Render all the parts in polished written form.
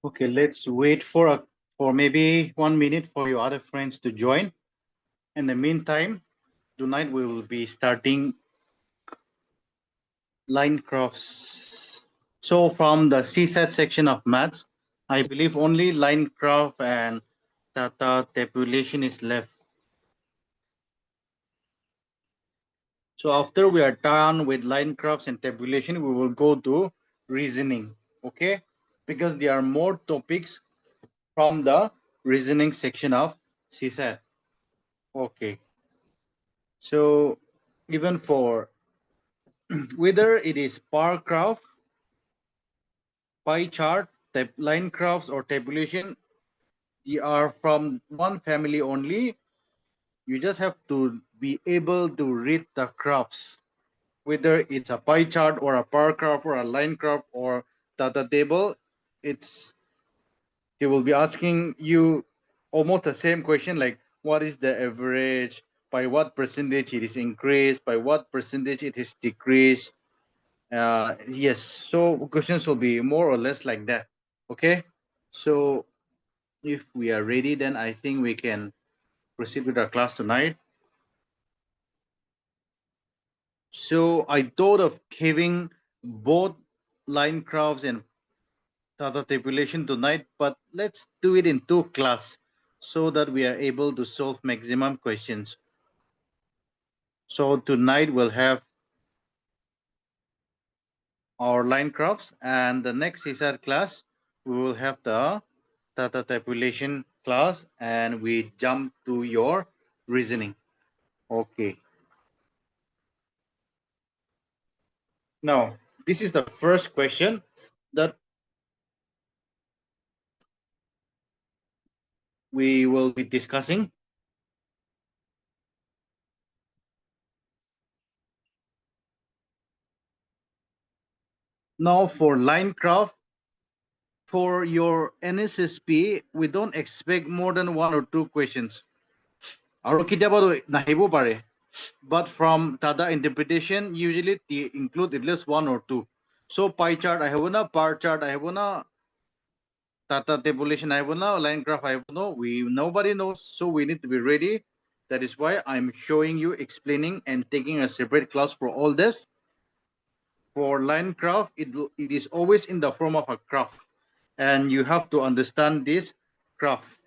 Okay, let's wait for maybe 1 minute for your other friends to join. In the meantime, tonight we will be starting line crafts. So from the CSAT section of maths, I believe only line craft and data tabulation is left. So after we are done with line crafts and tabulation, we will go to reasoning. Okay, because there are more topics from the reasoning section of CSAT. Okay, so even for whether it is bar graph, pie chart, line graphs, or tabulation, they are from one family only. You just have to be able to read the graphs, whether it's a pie chart or a bar graph or a line graph or data table. It's He will be asking you almost the same question, like what is the average, by what percentage it is increased, by what percentage it is decreased. Yes, so questions will be more or less like that. Okay, so if we are ready, then I think we can proceed with our class tonight. So I thought of having both line graphs and data tabulation tonight, but let's do it in two class so that we are able to solve maximum questions. So tonight we'll have our line graphs, and the next CSAT class we will have the data tabulation class, and we jump to your reasoning. Okay. Now, this is the first question that we will be discussing. Now, for line graph, for your NSSP, we don't expect more than one or two questions. But from data interpretation, usually they include at least one or two. So pie chart, I have one, bar chart, I have one, data tabulation, I have one, line graph, I have one. Nobody knows, so we need to be ready. That is why I'm showing you, explaining, and taking a separate class for all this. For line graph, it is always in the form of a graph, and you have to understand this graph,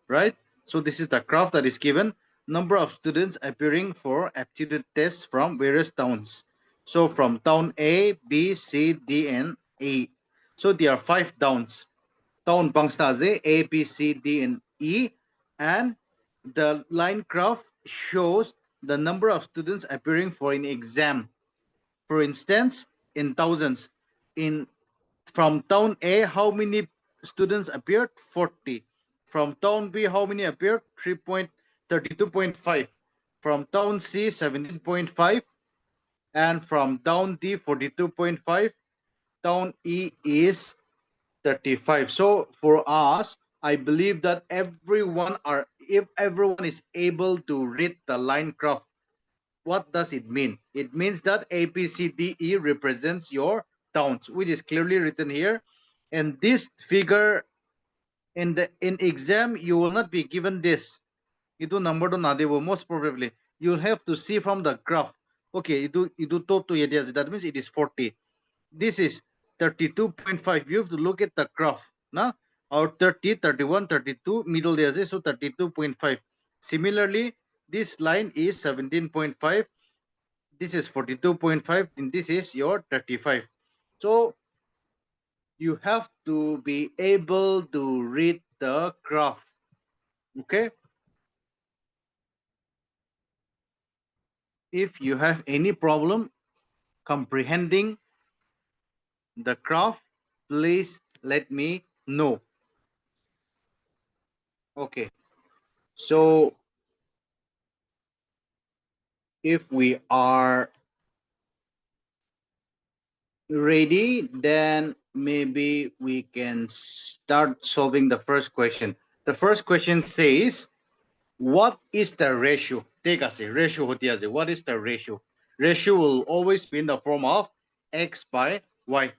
right? So this is the graph that is given. Number of students appearing for aptitude tests from various towns. So from town A, B, C, D, and E. So there are 5 towns. Town Bangstaze, A, B, C, D, and E. And the line graph shows the number of students appearing for an exam. For instance, in thousands. In From town A, how many students appeared? 40. From town B, how many appeared? 32.5. From town C, 17.5. And from town D, 42.5. Town E is 35. So for us, I believe that if everyone is able to read the line graph, what does it mean? It means that A, B, C, D, E represents your towns, which is clearly written here. And this figure in exam, you will not be given this. Itu number to nadebo, most probably. You'll have to see from the graph. Okay, itu to that means it is 40. This is 32.5. You have to look at the graph. Na? Or 30, 31, 32, middle there, so 32.5. Similarly, this line is 17.5. This is 42.5, and this is your 35. So you have to be able to read the graph. Okay. If you have any problem comprehending the graph, please let me know. Okay. So if we are ready, then maybe we can start solving the first question. The first question says, what is the ratio? Take us a ratio. What is the ratio? Ratio will always be in the form of x by y,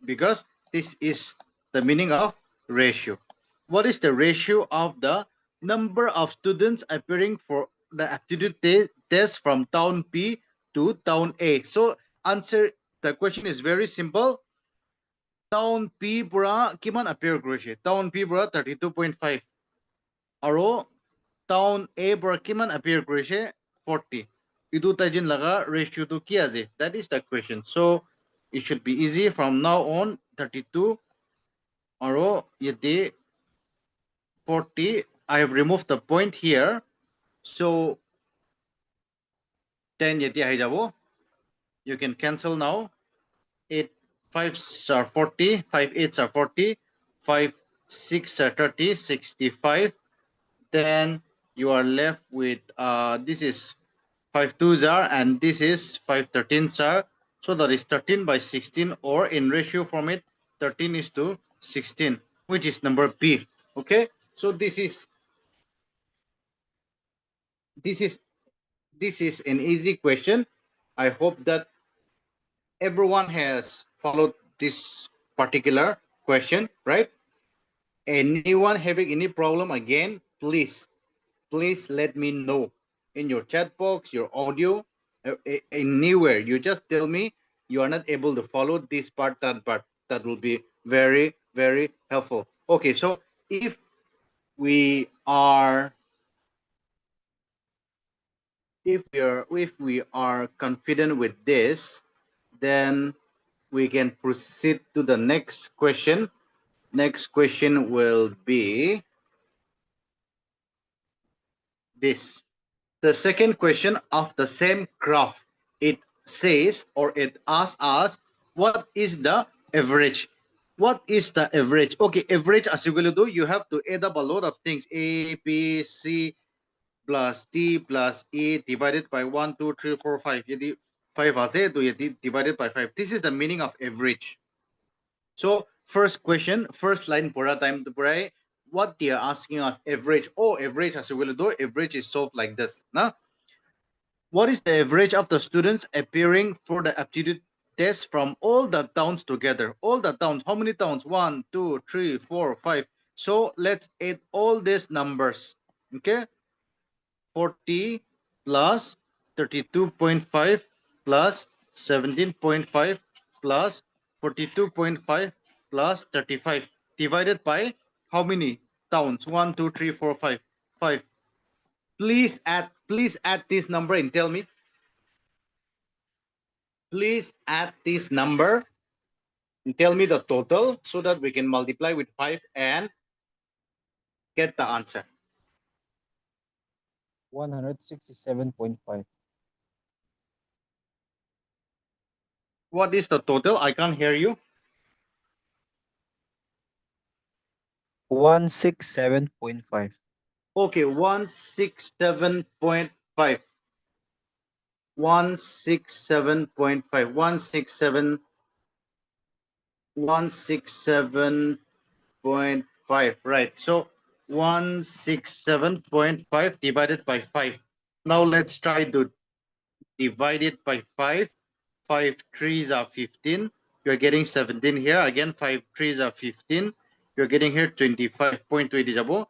because this is the meaning of ratio. What is the ratio of the number of students appearing for the aptitude test from town P to town A? So answer the question is very simple. Town P pura kiman appear groche. Town P pura 32.5. Aro town A pura kiman appear groche 40. Itu tajin laga ratio to kia je. That is the question. So it should be easy from now on. 32 aro yete 40. I have removed the point here. So 10 yeti hai jabo. You can cancel now. 8 5s are 40, 5 8s are 40, 5 6 are 30, 65. Then you are left with this is 5 2s are, and this is 5 13s are. So that is 13 by 16, or in ratio format 13 is to 16, which is number P. Okay, so this is this is this is an easy question. I hope that everyone has followed this particular question, right? Anyone having any problem, again, please let me know in your chat box, your audio, anywhere. You just tell me you are not able to follow this part, that part. That will be very, very helpful. Okay, so if we are confident with this, then we can proceed to the next question. Next question will be this. The second question of the same graph, it says, or it asks us, what is the average? What is the average? Okay, average, as you will do, you have to add up a lot of things. A, B, C plus D plus E divided by 1, 2, 3, 4, 5. 5 ase, divided by 5. This is the meaning of average. So first question, first line pura time to pura, what they are asking us, average. Oh, average, as you will do, average is solved like this. Nah? What is the average of the students appearing for the aptitude test from all the towns together? All the towns, how many towns? 1, 2, 3, 4, 5. So let's add all these numbers. Okay, 40 plus 32.5 plus 17.5 plus 42.5 plus 35 divided by how many towns? 1, 2, 3, 4, 5. 5. Please add this number and tell me. Please add this number and tell me the total so that we can multiply with 5 and get the answer. 167.5. What is the total? I can't hear you. 167.5. Okay, 167.5. 167.5. 167.5. Right. So 167.5 divided by 5. Now let's try to divide it by 5. 5 threes are 15. You're getting 17 here. Again, 5 threes are 15. You're getting here 25.20.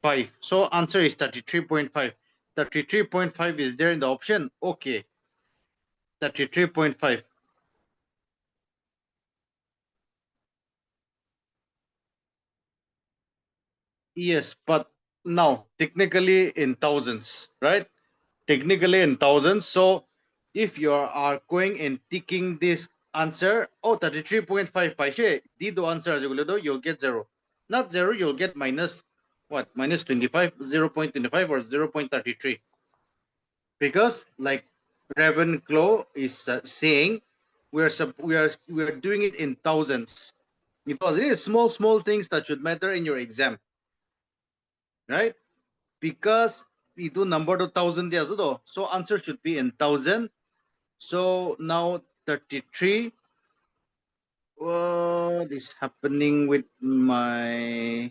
5. So answer is 33.5. 33.5 is there in the option. Okay. 33.5. Yes, but now technically in thousands, right? Technically in thousands. So if you are going and ticking this answer, oh, 33.5 paise, dito answer you'll get 0. Not 0, you'll get minus what? Minus 25, 0.25 or 0.33. Because like Ravenclaw is saying, we are doing it in thousands, because it is small things that should matter in your exam, right? Because itu number to thousand dia so answer should be in thousand. So now 33. What is happening with my?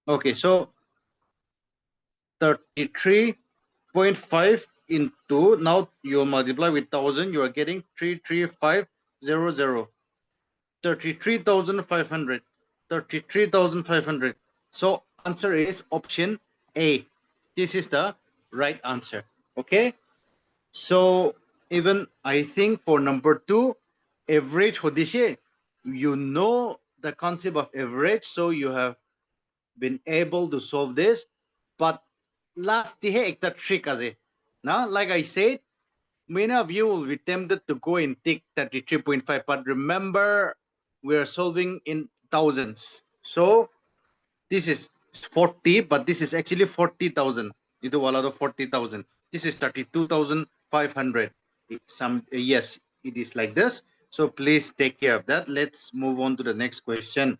Okay, so 33.5 into, now you multiply with 1000, you are getting 33500. 33,500. 33,500. So answer is option A. This is the right answer. Okay. So even I think for number 2, average hodishe, you know the concept of average, so you have been able to solve this. But last dihe ekta trick ase. Now, like I said, many of you will be tempted to go and take 33.5, but remember we are solving in thousands. So this is 40, but this is actually 40,000. Itu wala do 40,000. This is 32,500. Some yes, it is like this. So please take care of that. Let's move on to the next question.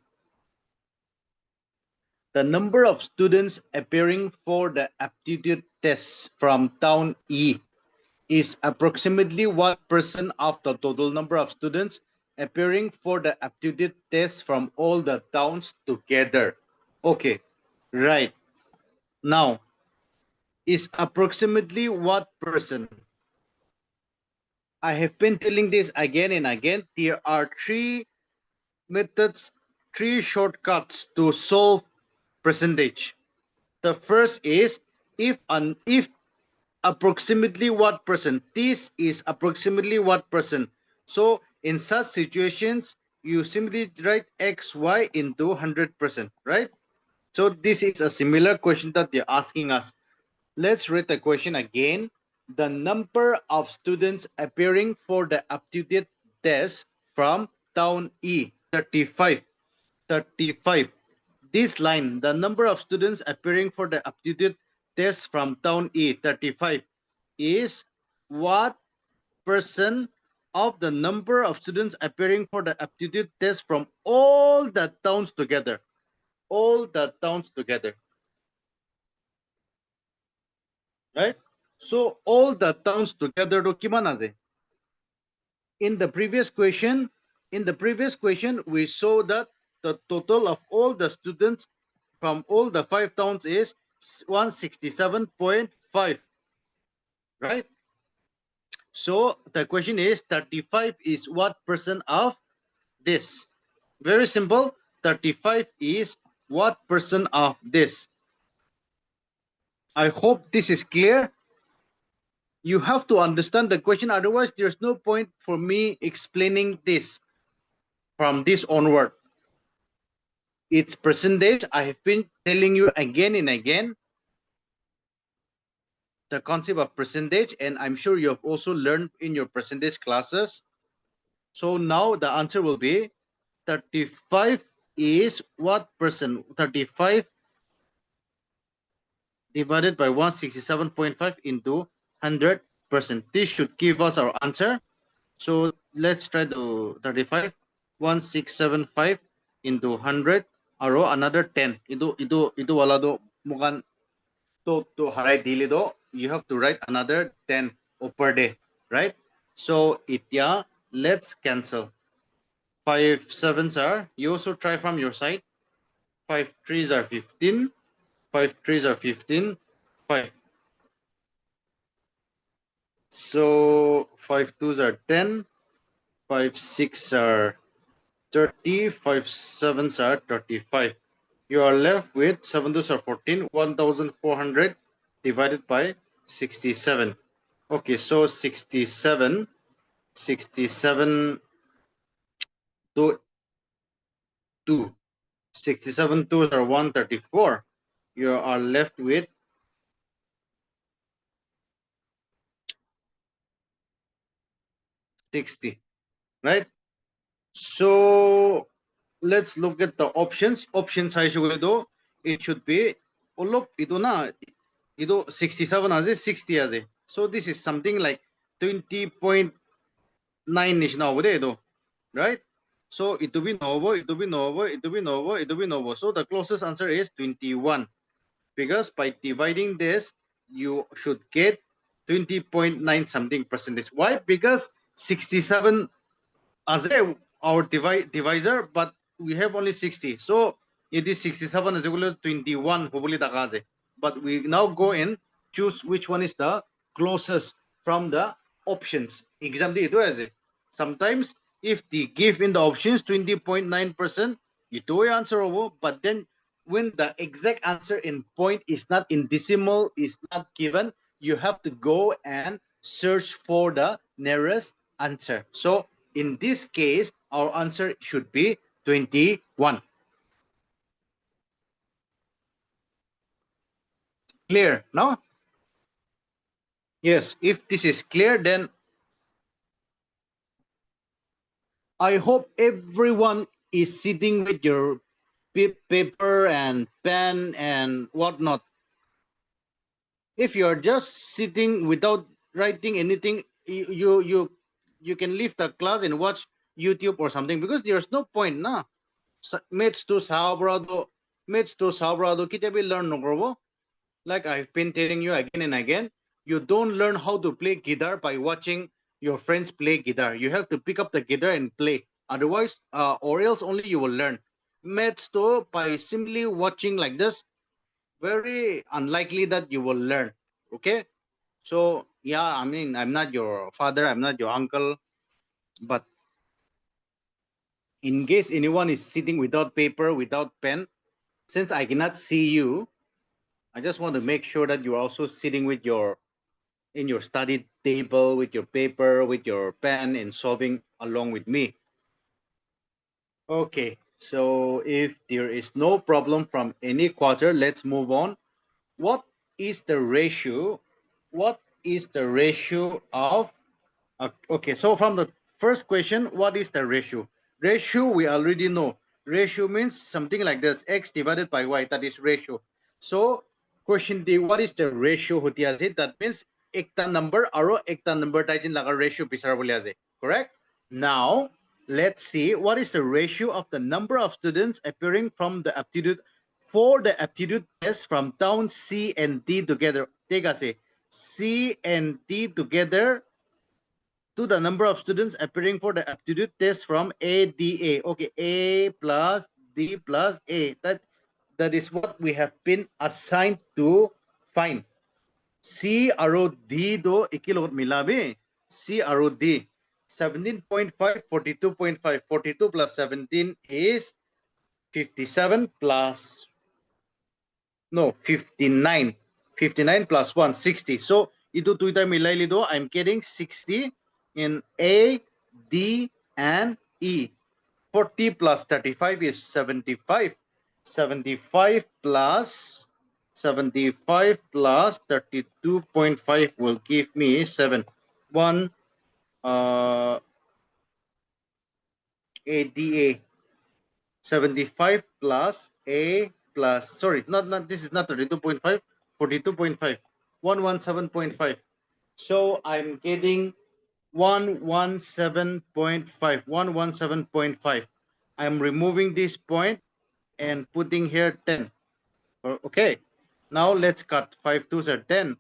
The number of students appearing for the aptitude test from town E is approximately what percent of the total number of students appearing for the aptitude test from all the towns together. Okay, right. Now, is approximately what percent? I have been telling this again and again. There are three methods, three shortcuts to solve percentage. The first is if approximately what percent. This is approximately what percent. So in such situations, you simply write xy into 100%, right? So this is a similar question that they're asking us. Let's read the question again. The number of students appearing for the aptitude test from town E, 35. 35. This line, the number of students appearing for the aptitude test from town E, 35, is what percent of the number of students appearing for the aptitude test from all the towns together? All the towns together. Right? So all the towns together to kimana je? In the previous question, we saw that the total of all the students from all the 5 towns is 167.5, right? So the question is 35 is what percent of this? Very simple. 35 is what percent of this? I hope this is clear. You have to understand the question, otherwise there's no point for me explaining this from this onward. It's percentage. I have been telling you again and again the concept of percentage, and I'm sure you have also learned in your percentage classes. So now the answer will be 35 is what percent? 35 divided by 167.5 into 100%. This should give us our answer. So let's try to 35. 1675 into 100 aro another 10. Itu wala do mukan to haray dili do. You have to write another 10 per day, right? So itya, let's cancel. 5 sevens are, you also try from your side. 5 threes are 15. 5 threes are 15. 5. So 5 twos are 10. 5 6 are 30. 5 sevens are 35. You are left with 7 twos are 14. 1400 divided by 67. Okay, so 67 to 2. 67 twos are 134. You are left with 60, right? So let's look at the options. Option size do it should be look ito na ito 67 as 60 as. So this is something like 20.9 is now ito, right? So it will be novo, it will be novo, it will be novo, it will be novo. So the closest answer is 21, because by dividing this you should get 20.9 something percentage. Why? Because 67 as our divisor, but we have only 60. So it is 67 is equal to 21. But we now go and choose which one is the closest from the options. Exam di ito as sometimes If the give in the options 20.9%, ito ay answer obo. But then when the exact answer in point is not in decimal, is not given, you have to go and search for the nearest answer. So in this case, our answer should be 21. Clear? No? Yes. If this is clear, then I hope everyone is sitting with your paper and pen and whatnot. If you're just sitting without writing anything, you can leave the class and watch YouTube or something, because there's no point na. Mates to sabrado, kita be learn no grobo. Like I've been telling you again and again, you don't learn how to play guitar by watching your friends play guitar. You have to pick up the guitar and play. Otherwise, or else only you will learn. Maths to by simply watching like this, very unlikely that you will learn. Okay? So yeah, I mean, I'm not your father, I'm not your uncle, but in case anyone is sitting without paper, without pen, since I cannot see you, I just want to make sure that you're also sitting with your in your study table with your paper, with your pen, and solving along with me. Okay, so if there is no problem from any quarter, let's move on. What is the ratio? What is the ratio of okay, so from the first question, what is the ratio? Ratio, we already know. Ratio means something like this, x divided by y, that is ratio. So, question D, what is the ratio hoti ase? That means ekta number aro ekta number tajin laga ratio bisar boli ase. Correct? Now, let's see what is the ratio of the number of students appearing from the aptitude for the aptitude test from town C and D together. Take ase C and D together to the number of students appearing for the aptitude test from ADA. Okay, A plus D plus A. That is what we have been assigned to find. C aro D do ikilot milabi. C aro D. 17.5, 42.5. 42 plus 17 is 57 plus no 59. 59 plus 1 60. So ito tuita milay lido, I'm getting 60 in A, D, and E. 40 plus 35 is 75. 75 plus 32.5 will give me 7. 1 ADA. 75 plus A plus, sorry, not this is not 32.5, 42.5, 117.5. So I'm getting 117.5, 117.5. I'm removing this point and putting here 10. Okay, now let's cut. 5 twos are 10.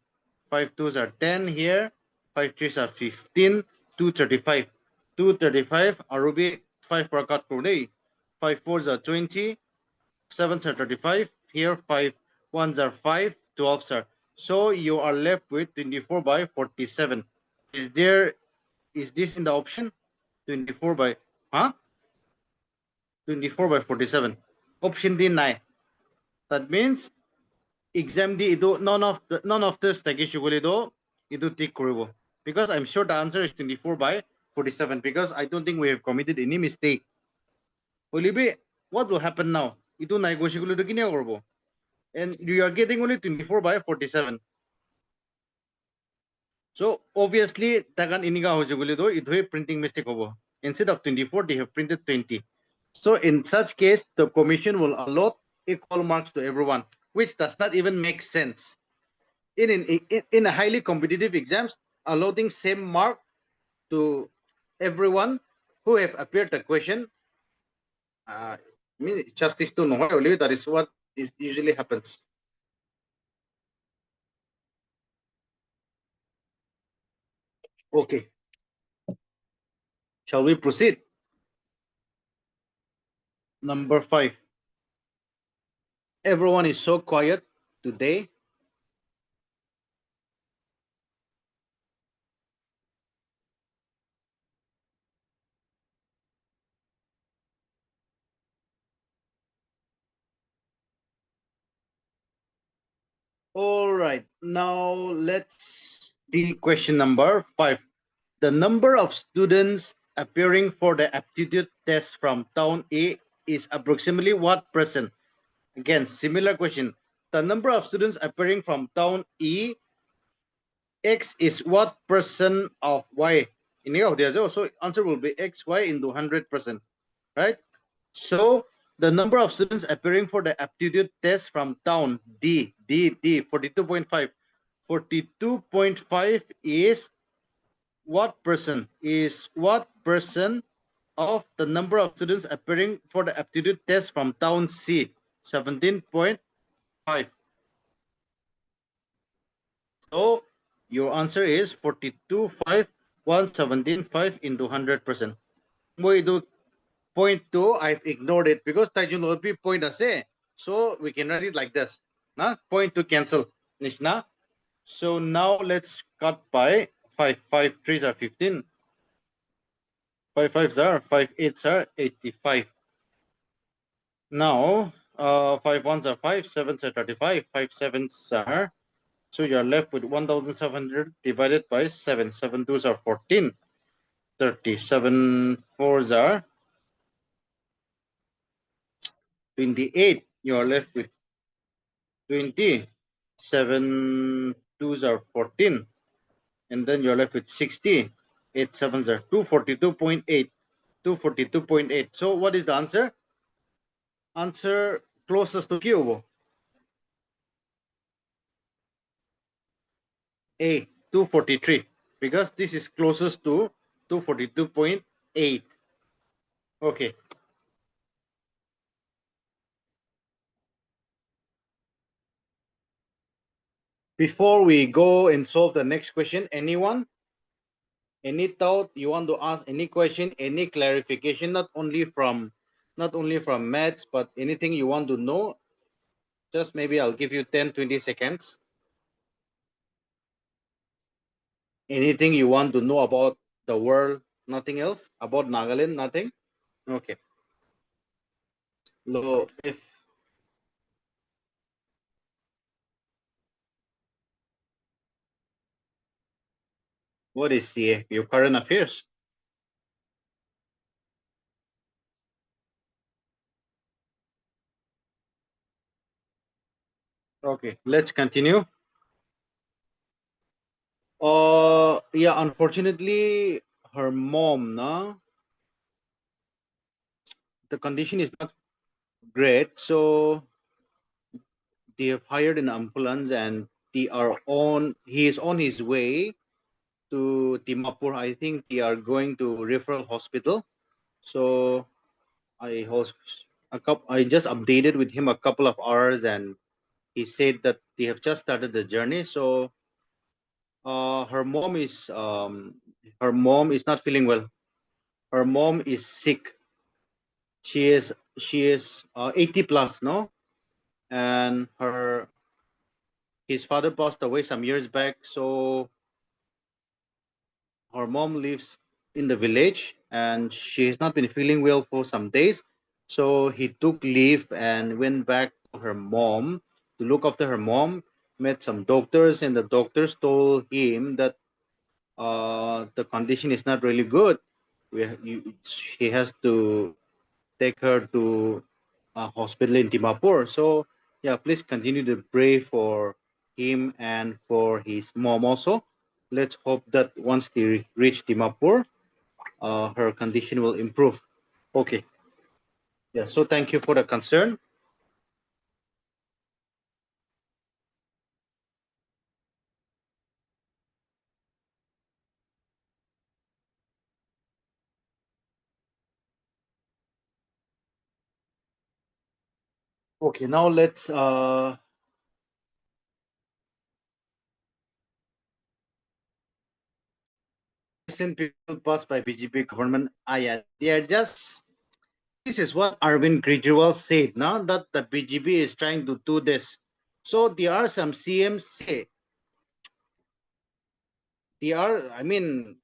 5 twos are 10 here. 5 threes are 15. 235. 235. Arubi 5 per cut per day. 5 fours are 20. 7s are 35. Here 5 ones are 5. 12s are. So you are left with 24 by 47. Is this in the option? 24 by, huh? 24 by 47. Option D 9. That means exam di ito none of this tagisuguli do ito tick koribo, because I'm sure the answer is 24 by 47, because I don't think we have committed any mistake. Olibe, what will happen now? Ito na igosigulo do kini korbo, and you are getting only 24 by 47. So obviously tagan iniga hosigulo do ito printing mistake hobo. Instead of 24, they have printed 20. So in such case, the commission will allot equal marks to everyone, which does not even make sense. In a highly competitive exams, allotting same mark to everyone who have appeared the question, I mean, justice to no, that is what is usually happens. Okay, shall we proceed? Number 5. Everyone is so quiet today. All right. Now let's see question number 5. The number of students appearing for the aptitude test from town A is approximately what percent? Again, similar question. The number of students appearing from town E, X is what percent of Y? In any of these, so answer will be X, Y into 100%, right? So the number of students appearing for the aptitude test from town D, 42.5. 42.5 is what percent? Is what percent of the number of students appearing for the aptitude test from town C, 17.5. So your answer is 42.5, 117.5 into 100%. We do point 2, I've ignored it because Taijun will be point ase. So we can write it like this. Nah? Point 2 cancel. Nishna. So now let's cut by 5. 5 3s are 15. 5 5s are 5 8s are 85. Now 5 1s are 5, 7s are 35, 5 7s are, so you're left with 1700 divided by 7. 7 2s are 14. 37 4s are 28. You're left with 20. 7 2s are 14. And then you're left with 60. 8 7s are 242.8. 242.8. So what is the answer? Answer closest to Q. A, 243. Because this is closest to 242.8. Okay. Before we go and solve the next question, anyone? Any thought you want to ask? Any question? Any clarification? Not only from maths, but anything you want to know? Just maybe I'll give you 10, 20 seconds. Anything you want to know about the world? Nothing else? About Nagaland? Nothing? Okay. So if what is CA? Your current affairs? Okay, let's continue. Yeah, unfortunately, her mom, no, the condition is not great, so they have hired an ambulance and he is on his way to Dimapur. I think they are going to referral hospital. So I host I just updated with him a couple of hours and he said that they have just started the journey. So her mom is not feeling well. Her mom is sick. She is 80 plus, no, and his father passed away some years back, so her mom lives in the village and she has not been feeling well for some days, so he took leave and went back to her mom to look after her mom. Met some doctors and the doctors told him that the condition is not really good. He has to take her to a hospital in Dimapur. So yeah, please continue to pray for him and for his mom also. Let's hope that once they reach Dimapur, her condition will improve. Okay. Yeah. So thank you for the concern. Okay. Now let's recent people passed by BGP government. Yeah, they are just. This is what Arvind Kejriwal said. Now that the BGP is trying to do this. So there are some CMs say they are. I mean,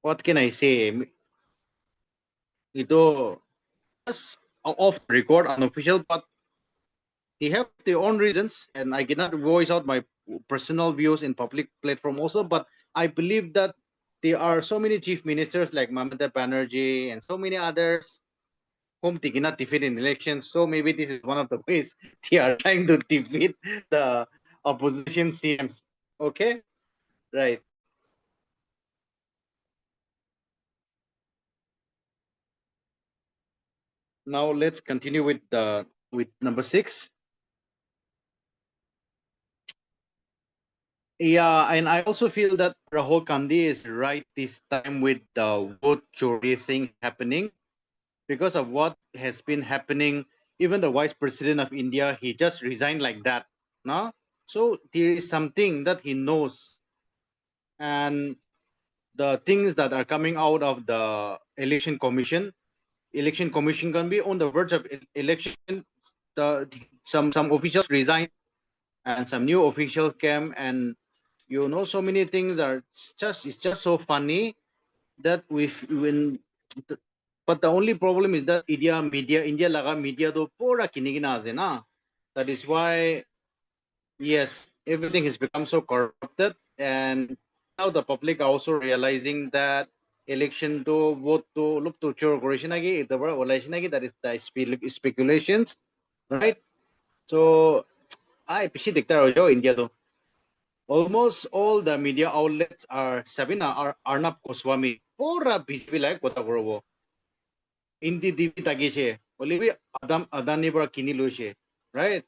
what can I say? Ito just off the record, unofficial, but They have their own reasons, and I cannot voice out my personal views in public platform also. But I believe that there are so many chief ministers like Mamata Banerjee and so many others whom they cannot defeat in elections. So maybe this is one of the ways they are trying to defeat the opposition CMs. Okay, right. Now let's continue with number 6. Yeah, and I also feel that Rahul Gandhi is right this time with the vote chori thing happening because of what has been happening. Even the vice president of India, he just resigned like that. No, so there is something that he knows, and the things that are coming out of the election commission can be on the verge of election. Some officials resigned and some new officials came, and so many things are it's just so funny that we when but the only problem is that India laga media do pura kinigina ase na. That is why, yes, everything has become so corrupted, and now the public are also realizing that election to vote to look to chor agi the election agi, that is the speculations, right? So I pishi dikta raho India do. Almost all the media outlets are Sabina are Arnab Goswami. Pura BJP like kota borobo. Hindi TV tagishe. Olivi Adani bara kini loishe. Right?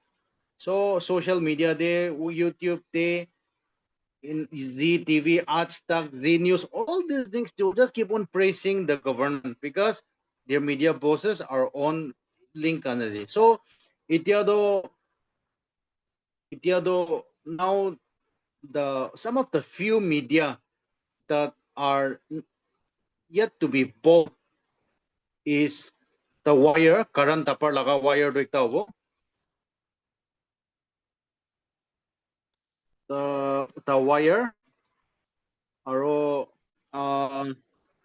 So social media de, YouTube de, in Z TV, Aaj Tak, Z News, all these things to just keep on praising the government because their media bosses are on link energy. So ityado now the some of the few media that are yet to be bought is the wire, current tapar laga wire do ekta hobo. The wire aro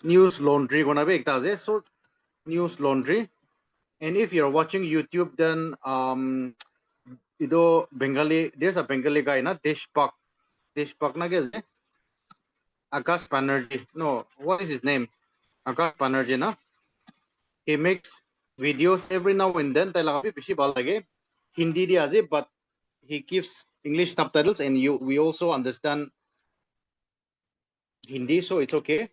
news laundry gonna be ekta ase. So news laundry. And if you're watching YouTube, then ido Bengali, there's a Bengali guy na Deshpak na guess Akash Banerjee. No, what is his name? Akash Banerjee na. He makes videos every now and then. Talaga bishi bal lage. Hindi di ase, but he gives English subtitles, and we also understand Hindi, so it's okay.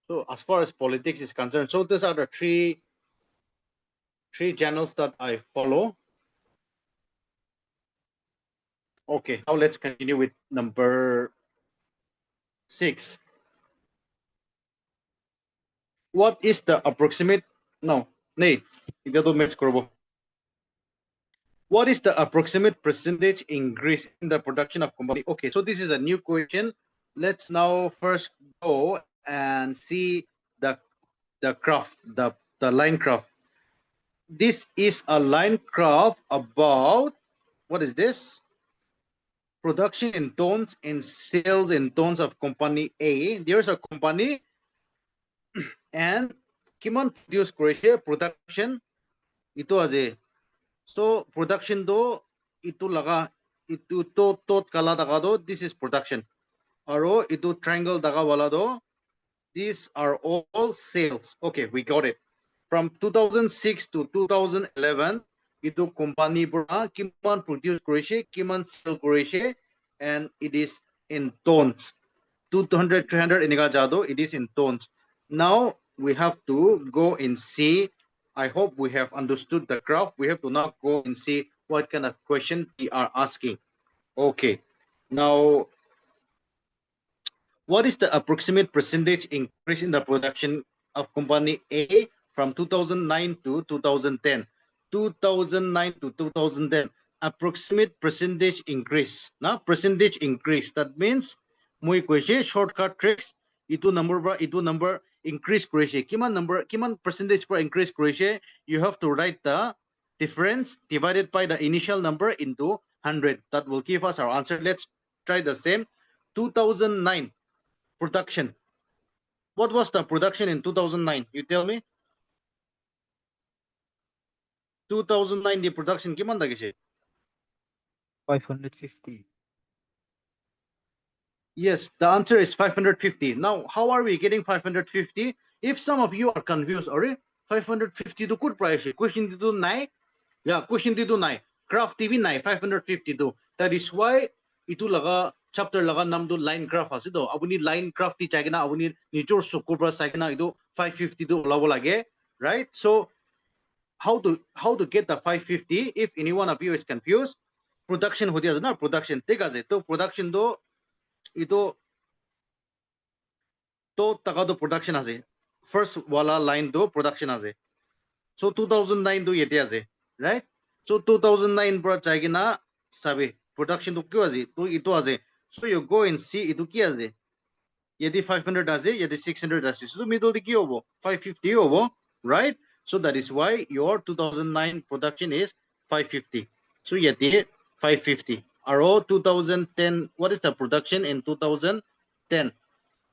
So as far as politics is concerned, so these are the three channels that I follow. Okay, now let's continue with number 6. What is the approximate? No, nay, ito to match korbo. What is the approximate percentage increase in the production of company? Okay, so this is a new question. Let's now first go and see the graph, the line graph. This is a line graph about what is this? Production in tons and sales in tons of company A. There's a company and kiman produce Croatia production itu aja. So production do itu laga itu tot kala daga do, this is production. Aro itu triangle daga wala do, these are all sales. Okay, we got it. From 2006 to 2011, itu company pura kiman produce Croatia, kiman sell Croatia, and it is in tons. 200, 300 iniga jado, it is in tons. Now we have to go and see. I hope we have understood the graph. We have to now go and see what kind of question we are asking. Okay. Now, what is the approximate percentage increase in the production of company A from 2009 to 2010? 2009 to 2010, approximate percentage increase. Now, percentage increase. That means, muy question shortcut tricks. Itu number increase Croatia. Kiman percentage per increase Croatia. You have to write the difference divided by the initial number into 100. That will give us our answer. Let's try the same. 2009 production. What was the production in 2009? You tell me. 2009 the production kiman dagiche? 550. Yes, the answer is 550. Now, how are we getting 550? If some of you are confused, are 550 to good price? Question to nai? Yeah, question to nai. Graph TV nai 552. That is why itu laga chapter laga nam do line graph ase do. Abuni line graph ti chagina abuni nijor sukubra sagina itu 552 labo lage, right? So how to get the 550? If any one of you is confused, production hoti ase na production. Take ase. To production do itu to taka do production ase. First wala line do production ase. So 2009 do yete ase, right? So 2009 pra chaigina sabe production do kyo ase? To ito ase. So you go and see itu ki ase. Yedi 500 ase, yedi 600 ase. So middle di ki hobo? 550 hobo, right? So that is why your 2009 production is 550. So yeti 550. Aro 2010, what is the production in 2010?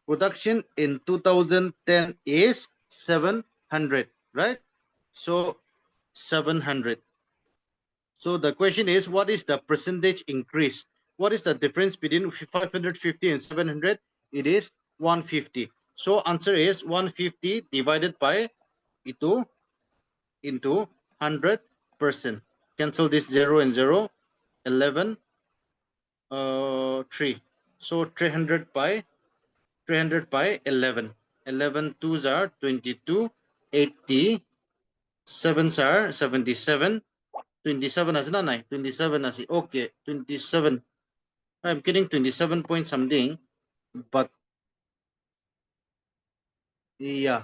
Production in 2010 is 700, right? So 700. So the question is, what is the percentage increase? What is the difference between 550 and 700? It is 150. So answer is 150 divided by itu into 100%. Cancel this 0 and 0, 11, 3. So 300 by 11. 11 twos are 22, 80, 7s are 77, 27 as na 27 as okay, 27. I'm getting 27 point something, but yeah,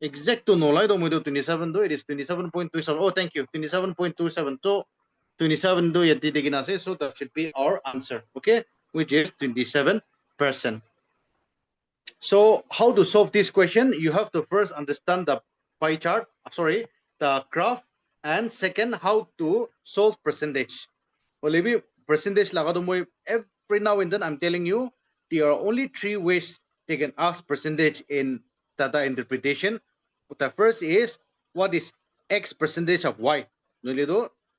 exact to no do mo do 27 do it is 27.27. Oh, thank you, 27.27. So 27 do yet say, so that should be our answer, okay, which is 27%. So how to solve this question? You have to first understand the pie chart, sorry, the graph, and second, how to solve percentage. Well, maybe percentage lagado mo every now and then I'm telling you, there are only three ways they can ask percentage in data interpretation. The first is, what is X percentage of Y?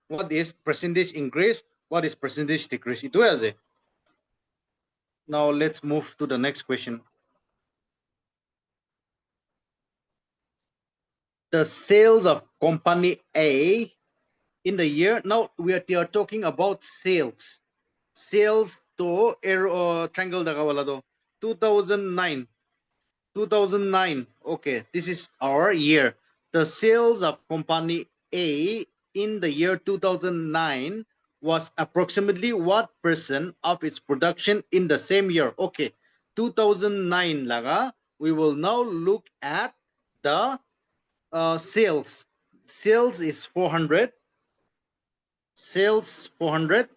What is percentage increase? What is percentage decrease? Itu aja. Now let's move to the next question. The sales of company A in the year, now we are talking about sales to triangle daga wala do 2009. Okay, this is our year. The sales of company A in the year 2009 was approximately what percent of its production in the same year? Okay, 2009 laga. We will now look at the sales. Sales is 400. Sales 400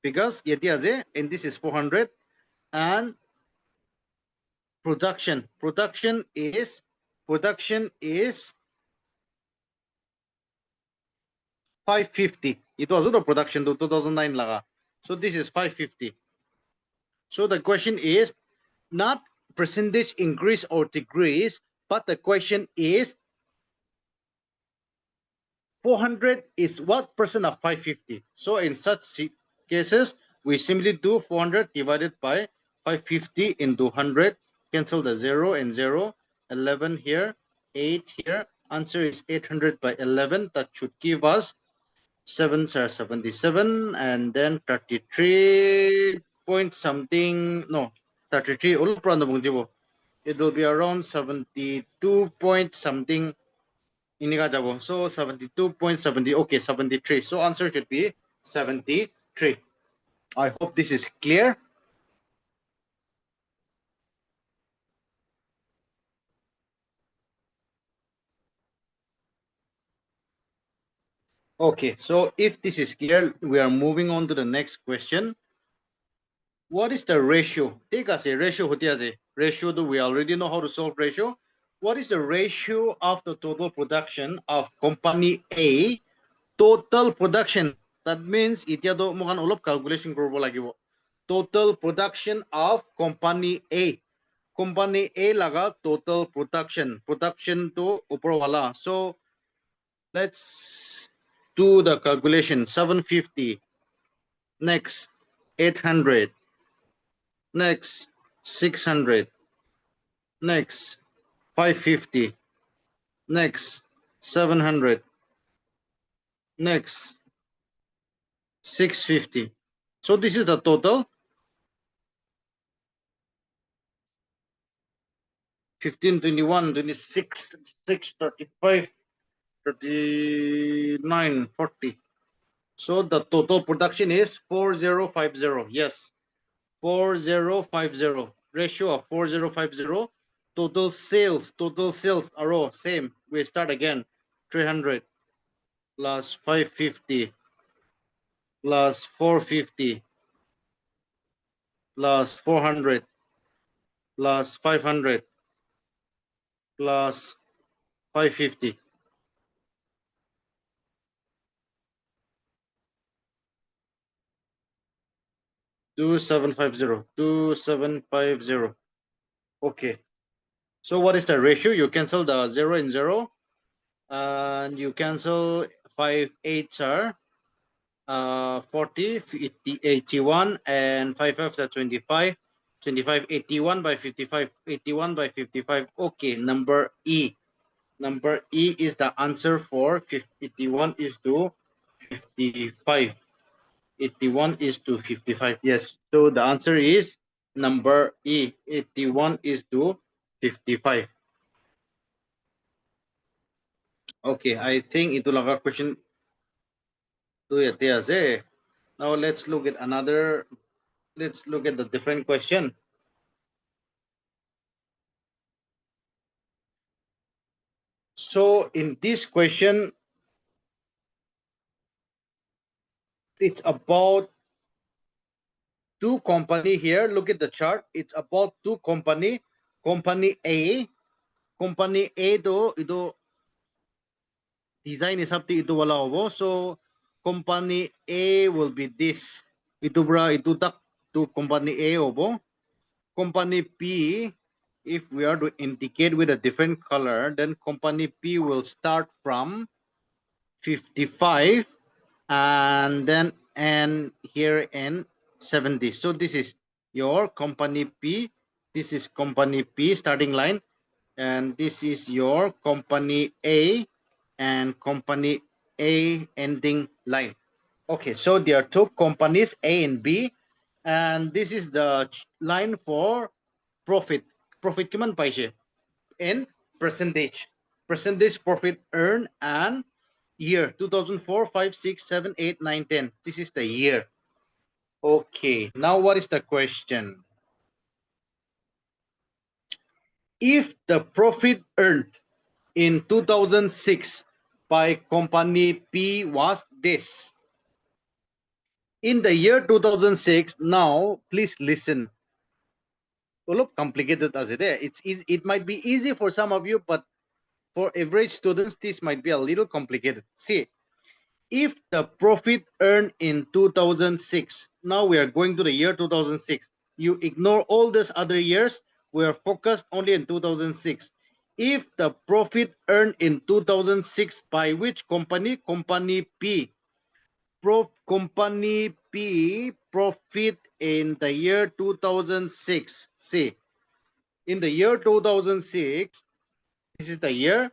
because and this is 400, and production is 550. It was the production to 2009 laga. So this is 550. So the question is not percentage increase or decrease, but the question is 400 is what percent of 550? So in such cases, we simply do 400 divided by 550 into 100. Cancel the 0 and 0. 11 here, 8 here. Answer is 800 by 11. That should give us 7s are 77, and then 33 point something. No, 33. It will be around 72 point something. So 72.70. Okay, 73. So answer should be 73. I hope this is clear. Okay, so if this is clear, we are moving on to the next question. What is the ratio? Take us a ratio. Ratio, do we already know how to solve ratio? What is the ratio of the total production of company A? Total production. That means itiado mo kan ulop calculation kurbo lagibo. Total production of company A. Company A laga total production. Production to upar wala. So Let's do the calculation. 750. Next, 800. Next, 600. Next, 550. Next, 700. Next, 650. So this is the total. 15, 21, 26, 6, 35, 39, 40. So the total production is 4050. Yes, 4050. Ratio of 4050. Total sales are same. We start again. 300 plus 550 plus 450 plus 400 plus 500 plus 550. 2750. 2750. Okay. So what is the ratio? You cancel the 0 and 0, and you cancel 5 8s are 40, 50, 81, and 5 5s are 25. 25, 81 by 55, 81 by 55. Okay, number E. Number E is the answer for 81 is to 55. 81 is to 55. Yes. So the answer is number E. 81 is to 55. Okay, I think ito lang ka question 2 yes, eh. Now let's look at another, let's look at the different question. So in this question, it's about two company here. Look at the chart. It's about two company. Company A. Company A do ito design is up to ito wala obo. So company A will be this. Ito bra ito tak to company A obo. Company P, if we are to indicate with a different color, then company P will start from 55 and then and here in 70. So this is your company P. This is company P starting line, and this is your company A and company A ending line. Okay, so there are two companies A and B, and this is the line for profit. Profit kiman paise in percentage. Percentage profit earned and year 2004, 5, 6, 7, 8, 9, 10. This is the year. Okay, now what is the question? If the profit earned in 2006 by company P was this. In the year 2006, now please listen. A little complicated as it is. It's easy, it might be easy for some of you, but for average students, this might be a little complicated. See, if the profit earned in 2006, now we are going to the year 2006. You ignore all these other years. We are focused only in 2006. If the profit earned in 2006 by which company? Company P. Company P profit in the year 2006. See, in the year 2006, this is the year,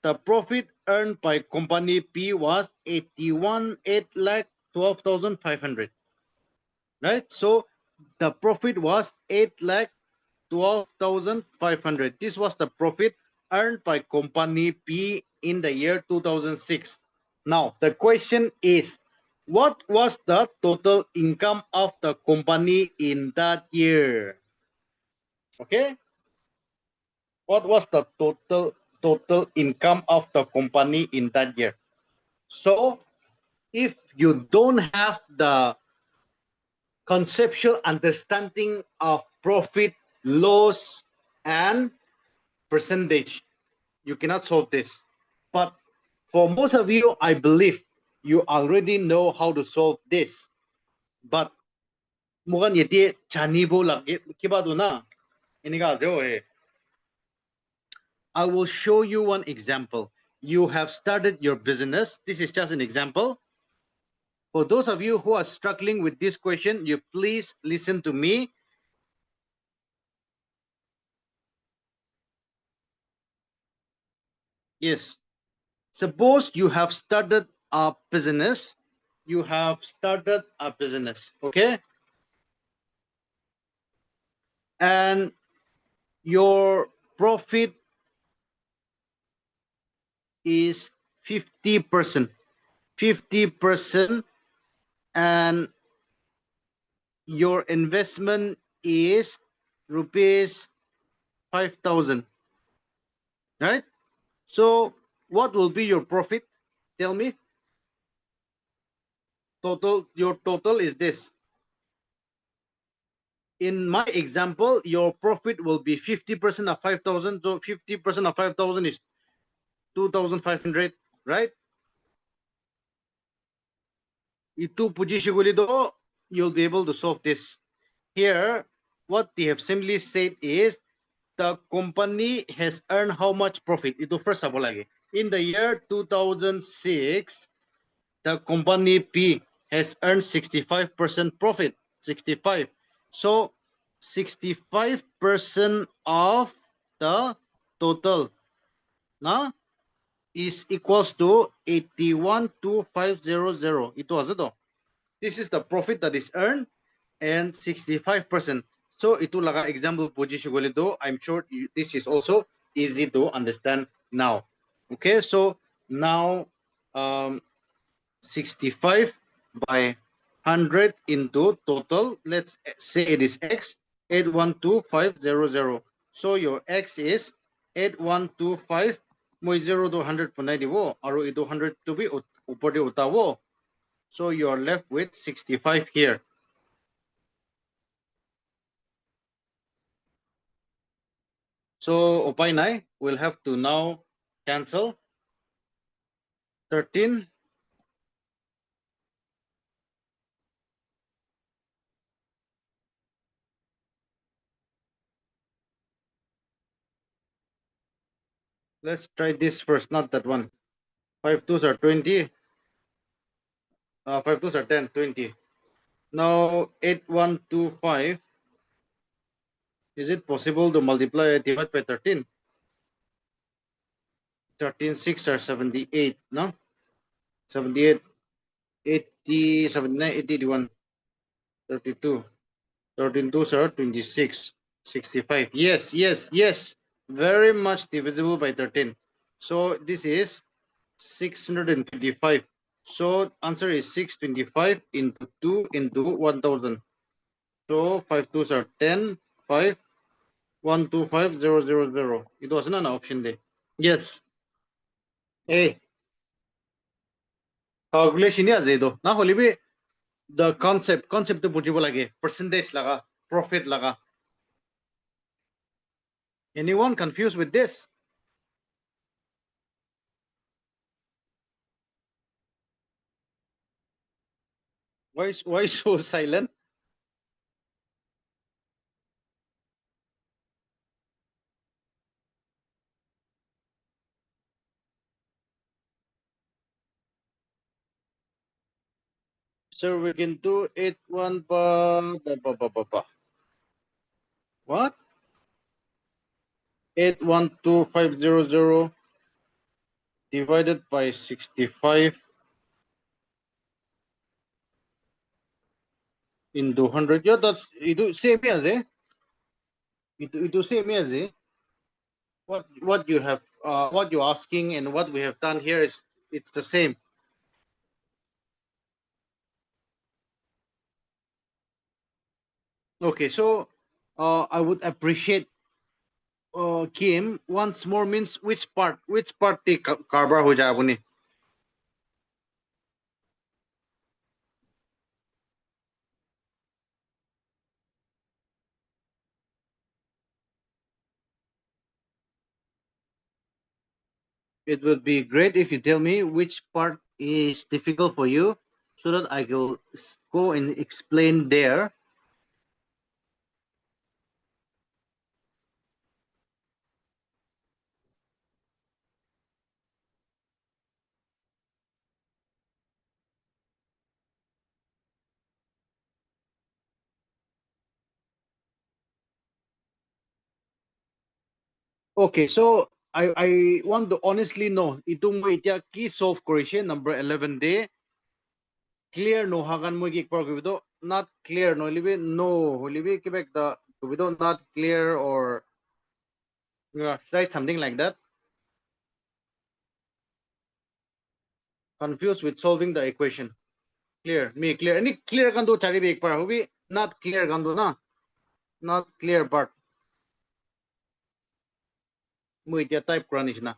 the profit earned by company P was 8,12,500. Right? So the profit was 8,12,500. This was the profit earned by company P in the year 2006. Now the question is, what was the total income of the company in that year? Okay? What was the total income of the company in that year? So if you don't have the conceptual understanding of profit, loss, and percentage, you cannot solve this. But for most of you, I believe you already know how to solve this. But mukan yeti chanibo lagi kibado na. Iniga eh. I will show you one example. you have started your business. This is just an example. For those of you who are struggling with this question, you please listen to me. Yes. Suppose you have started a business. You have started a business, okay? And your profit is 50%. 50%, and your investment is rupees 5,000, right? So what will be your profit? Tell me. Your total is this. In my example, your profit will be 50% of 5,000. So 50% of 5,000 is 2,500, right? Itu puji siguli do, you'll be able to solve this. Here, what they have simply said is the company has earned how much profit. Itu first of all lagi. In the year 2006, the company P has earned 65% profit. 65. So 65% of the total is equals to 81,250. Ito aja to. This is the profit that is earned and 65%. So ito laga example po do. I'm sure this is also easy to understand now. Okay, so now 65 by 100 into total. Let's say it is x 812500. So your x is 8125 mo 0 to 100 punay wo. Aro ito 100 to be upor di utawo. So you're left with 65 here. So opay na, we'll have to now cancel 13. Let's try this first, not that one. 5 twos are 20. 5 twos are 10, 20. Now 8125. Is it possible to multiply divide by 13? 13 6 are 78, no? 78, 80, 79, 80, 81, 32. 13 twos are 26, 65. Yes, yes, yes. Very much divisible by 13. So this is 625. So answer is 625 into 2 into 1000. So 5 twos are 10, 5, 125000. It wasn't an option there. Yes. A. Calculation is do. Na holi be the concept to bujibo lage. Percentage laga, profit laga. Anyone confused with this? Why so silent? So we can do it one ba. What? 812500 divided by 65 into 100. Yeah, that's it. Same as eh. It same as eh. What you have what you're asking and what we have done here is it's the same. Okay, so I would appreciate Kim once more means which part the carbar ho jaya buni. It would be great if you tell me which part is difficult for you so that I will go and explain there. Okay, so I want to honestly know itong mo itia key solve correction number 11 day clear no hagan mo gik par kubido not clear no libe no libe kibek the kubido not clear or write something like that. Confused with solving the equation. Clear me clear any clear gando chari be ek par hobi not clear gando na not clear part mo itia type cranish na.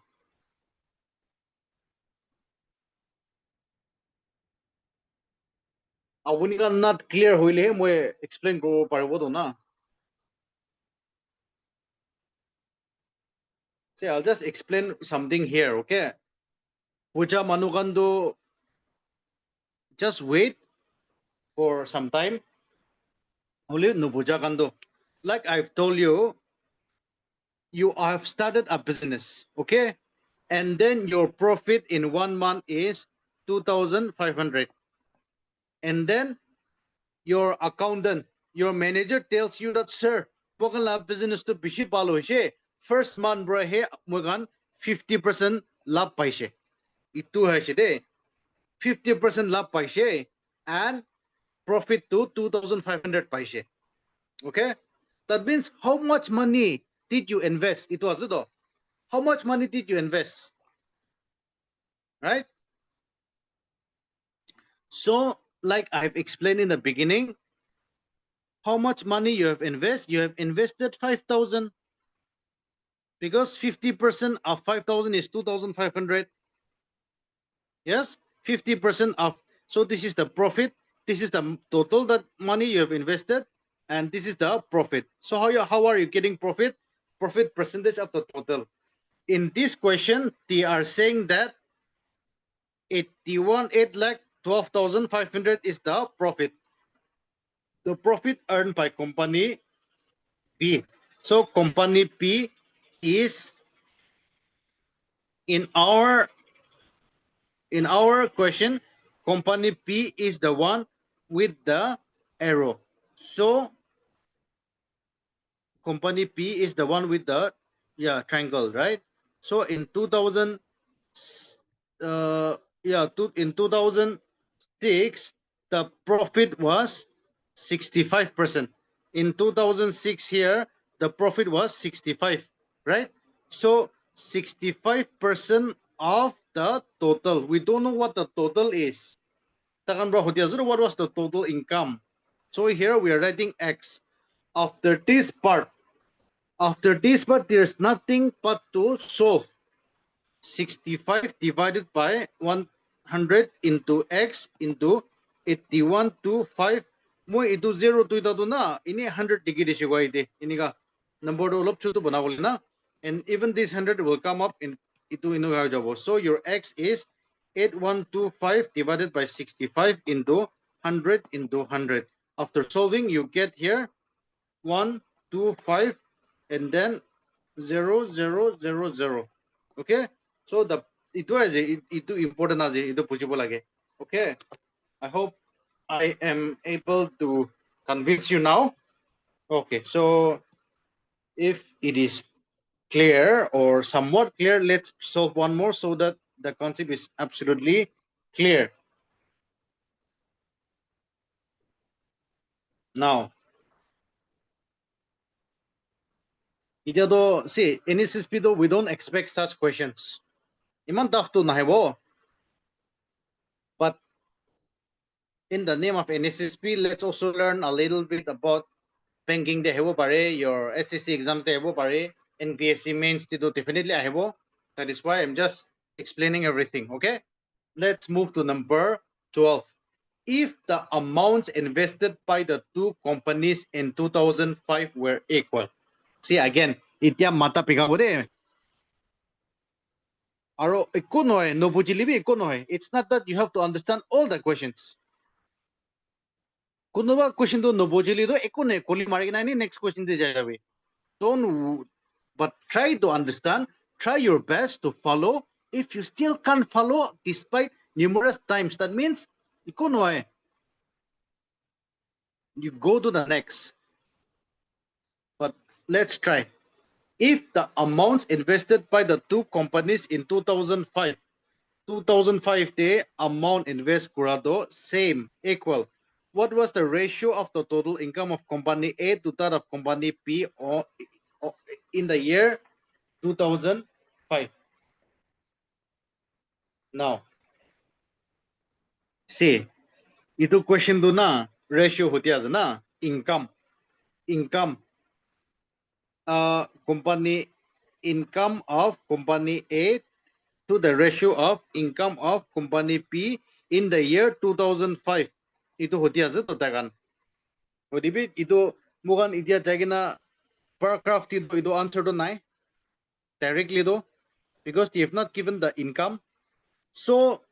Awuni ka not clear hoile mo explain ko parbo do na. See, I'll just explain something here, okay? Puja manukando, just wait for some time. Only no puja kando. Like I've told you, you have started a business, okay? And then your profit in 1 month is 2,500. And then your accountant, your manager tells you that, sir, pokala business to bishi palo he. First month bro he mugan 50% lab paise. Itu hai de. 50% lab paise and profit to 2,500 paise. Okay? That means how much money did you invest? It was it. How much money did you invest? Right? So, like I've explained in the beginning, how much money you have invested? You have invested 5,000 because 50% of 5,000 is 2,500. Yes? 50% of, so this is the profit. This is the total that money you have invested, and this is the profit. So how are you getting profit? Profit percentage of the total. In this question, they are saying that 81 8 lakh 12,500 is the profit. The profit earned by company P. So company P is in our question, company P is the one with the arrow. So company P is the one with the triangle, right? So in 2000 in 2006 the profit was 65%. In 2006 here the profit was 65, right? So 65% of the total. We don't know what the total is. What was the total income? So here we are writing X. After this part, there's nothing but to solve. 65 divided by 100 into X into 81 to 5. Mo itu 0 to ito na. Ini 100 degree siya ite. Ini ka. Number do lop chuto banawal na. And even this 100 will come up in itu ino ka jabo. So your X is 8125 divided by 65 into 100 into 100. After solving, you get here 1, 2, 5, and then 0, 0, 0, 0. Okay? So the itu important aja, itu possible lagi. Okay? I hope I am able to convince you now. Okay, so if it is clear or somewhat clear, let's solve one more so that the concept is absolutely clear. Now, see, in SSP though, we don't expect such questions. Iman tough to nahibo. But in the name of NSSP, let's also learn a little bit about banking de hebo pare, your SSC exam de hebo pare, NPSC mains to definitely ahebo. That is why I'm just explaining everything. Okay, let's move to number 12. If the amounts invested by the two companies in 2005 were equal. See again, itya mata pika de. Aro ikko noy, no bujilibi ikko noy. It's not that you have to understand all the questions. Kunuba question to no bujili do ikko ne koli marina ni next question de jayabe. Don't, but try to understand, try your best to follow. If you still can't follow despite numerous times, that means you go to the next. But let's try. if the amounts invested by the two companies in 2005 day amount invest kurado same equal, what was the ratio of the total income of company A to that of company P or in the year 2005? Now see, itu question do na ratio hoti ase na income company income of company A to the ratio of income of company P in the year 2005. Itu hoti ase to takan. Hoti itu mugan itia jagina paragraph itu answer to nai directly do, because they have not given the income. So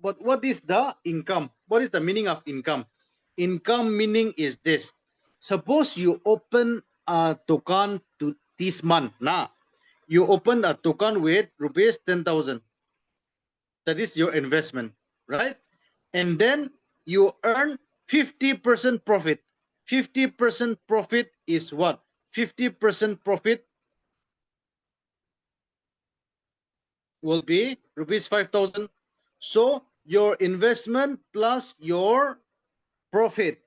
but what is the income? What is the meaning of income? Income meaning is this. Suppose you open a dukan to this month. Now, you open a dukan with rupees 10,000. That is your investment, right? And then you earn 50% profit. 50% profit is what? 50% profit will be rupees 5,000. So your investment plus your profit,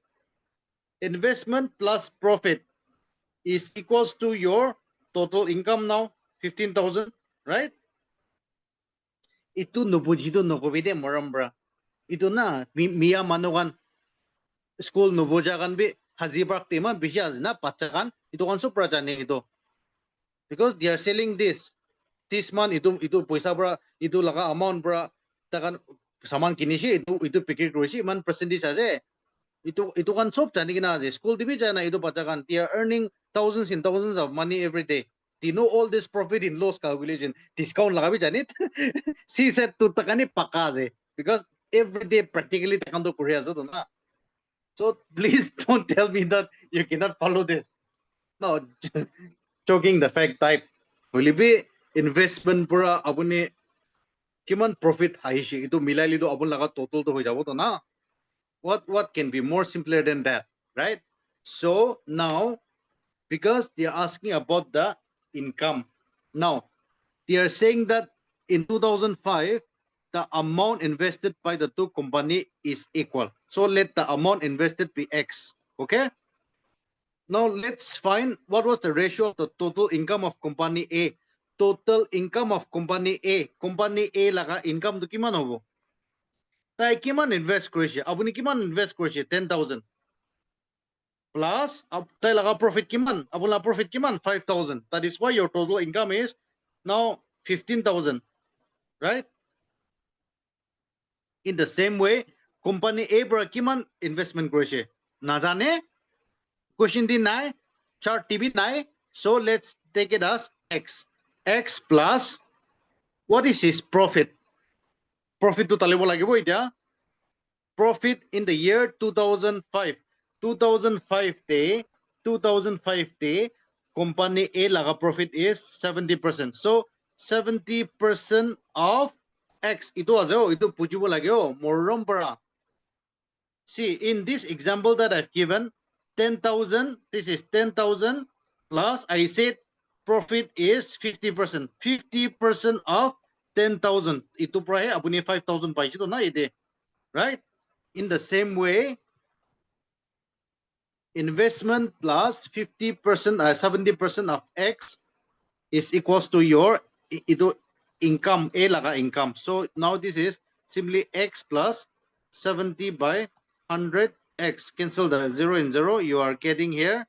investment plus profit is equals to your total income now, 15,000, right? Itu nubujido nububide morambra. Itu na miya manukan school nubujakan bi hazibrak tema bisya na pacakan itu kan supra jane itu. Because they are selling this month itu paisa bra itu laka amount bra takan saman kinishi itu pikir krushi man percentage aje. Itu kan sob jani kina aje school dibi jana itu pacakan they are earning thousands and thousands of money every day. They know all this profit in loss calculation. Discount lagabi janit. CSAT to takani paka aje because every day practically takan to Korea so na. So please don't tell me that you cannot follow this. No, joking the fact type. Will be investment pura abuni kiman profit haishi itu milai lido abun laga total to hoi jabo to na. What can be more simpler than that, right? So now, because they are asking about the income, now they are saying that in 2005 the amount invested by the two company is equal. So let the amount invested be X. Okay. Now let's find what was the ratio of the total income of company A. Total income of company A. Company A laga income to kiman hobo? Tai kiman invest korishi? Abuni kiman invest korishi? 10,000. Plus, tai laga profit kiman? Abula profit kiman? 5,000. That is why your total income is now 15,000. Right? In the same way, company A bra kiman investment korishi? Najane? Question din nai? Chart TV nai? So let's take it as X. X plus, what is his profit? Profit to talibo lagibo itya. Profit in the year 2005. 2005 day, company A laga profit is 70%. So 70% of X. Ito ajo, ito pujibo lagyo. Morom para. See, in this example that I've given, 10,000, this is 10,000 plus, I said profit is 50%. 50% of 10,000. Ito prahe, abuni 5,000 pa ito na ide. Right? In the same way, investment plus 50%, 70% of X is equals to your ito income, A laga income. So now this is simply X plus 70 by 100 X. Cancel the 0 and 0. You are getting here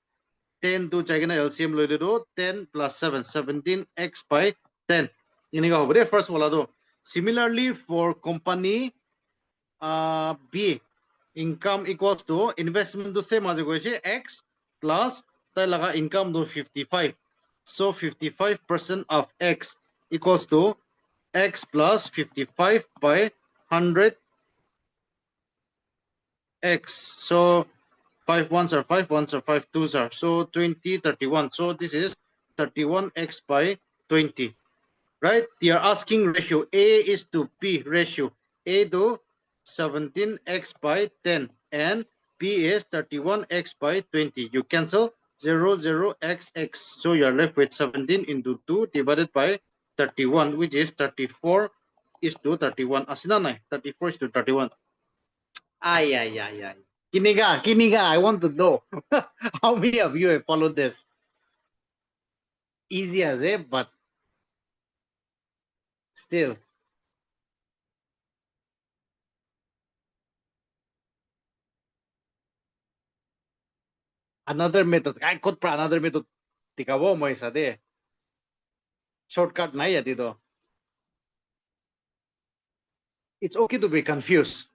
10 to chagina LCM loido 10 plus 7, 17 X by 10. Ini ka hobre first wala do. Similarly for company B, income equals to investment to same as X plus tayo laga income to 55. So 55% of X equals to X plus 55 by 100 X. So 5 ones are 5 ones are 5 twos are. So 20, 31. So this is 31X by 20. Right? They are asking ratio. A is to P ratio. A to 17X by 10 and P is 31X by 20. You cancel. XX. So you're left with 17 into 2 divided by 31, which is 34 is to 31. Asina na, 34 is to 31. Ay. Kiniga, I want to know. How many of you have followed this? Easy as it, but still. Another method. I could try another method. Tikawo mo isa de. Shortcut na ya dito. It's okay to be confused.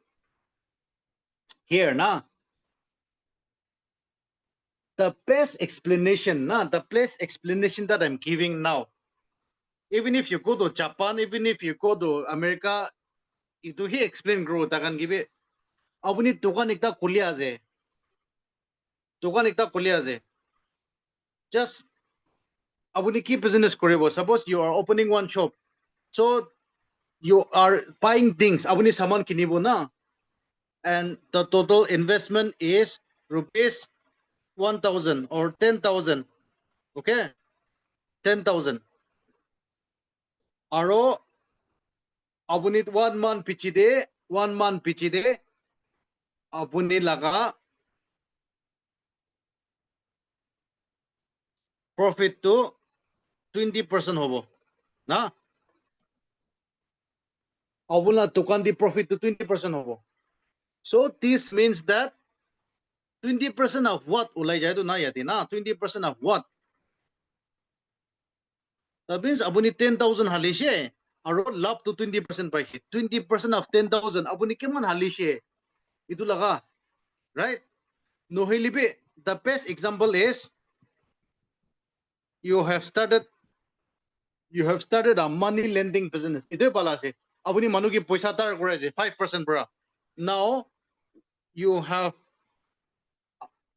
Here na. The best explanation that I'm giving now. Even if you go to Japan, even if you go to America, itu he explain growth akan give. Abuni tukan ikta kuliah je. Just abuni ki business koribo. Suppose you are opening one shop. So you are buying things. Abuni saman kinibo na. And the total investment is rupees 1,000 or 10,000. Okay? 10,000. Aro abuni 1 month pichide, 1 month pichide, abuni laga profit to 20% hobo. Na? Abuna tukan di profit to 20% hobo. So this means that 20% of what ulay jay to na yati na? 20% of what? That means abuni 10,000 halishe. Aro lab to 20% by 20% of 10,000 abuni keman halishe. Itu laga. Right? No hilibi. The best example is you have started a money lending business. Ito pala si abuni manuki poisa tar kore 5% bra. Now you have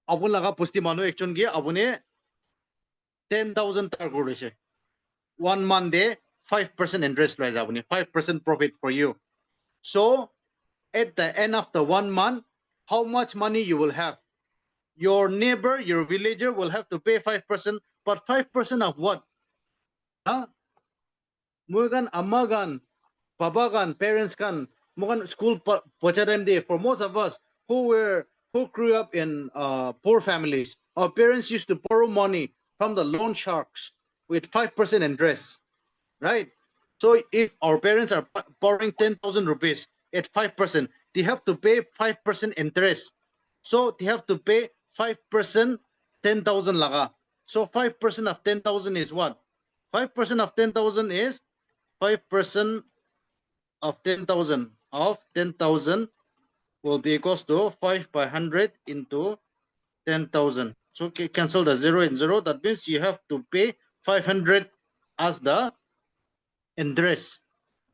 abun laga pusti manu action gi abune 10,000 tar kore 1 month de 5% interest rise abuni 5% profit for you. So at the end of the 1 month, how much money you will have? Your neighbor, your villager will have to pay 5%, but 5% of what? Huh? Mugan amagan, pabagan, parents kan, mugan school pochadem day. For most of us who grew up in poor families, our parents used to borrow money from the loan sharks with 5% interest, right? So if our parents are borrowing 10,000 rupees at 5%, they have to pay 5% interest. So they have to pay 5% 10,000 laga. So 5% of 10,000 is what? 5% of 10,000 is 5% of 10,000 will be equals to 5 by 100 into 10,000. So cancel the 0 and 0. That means you have to pay 500 as the interest.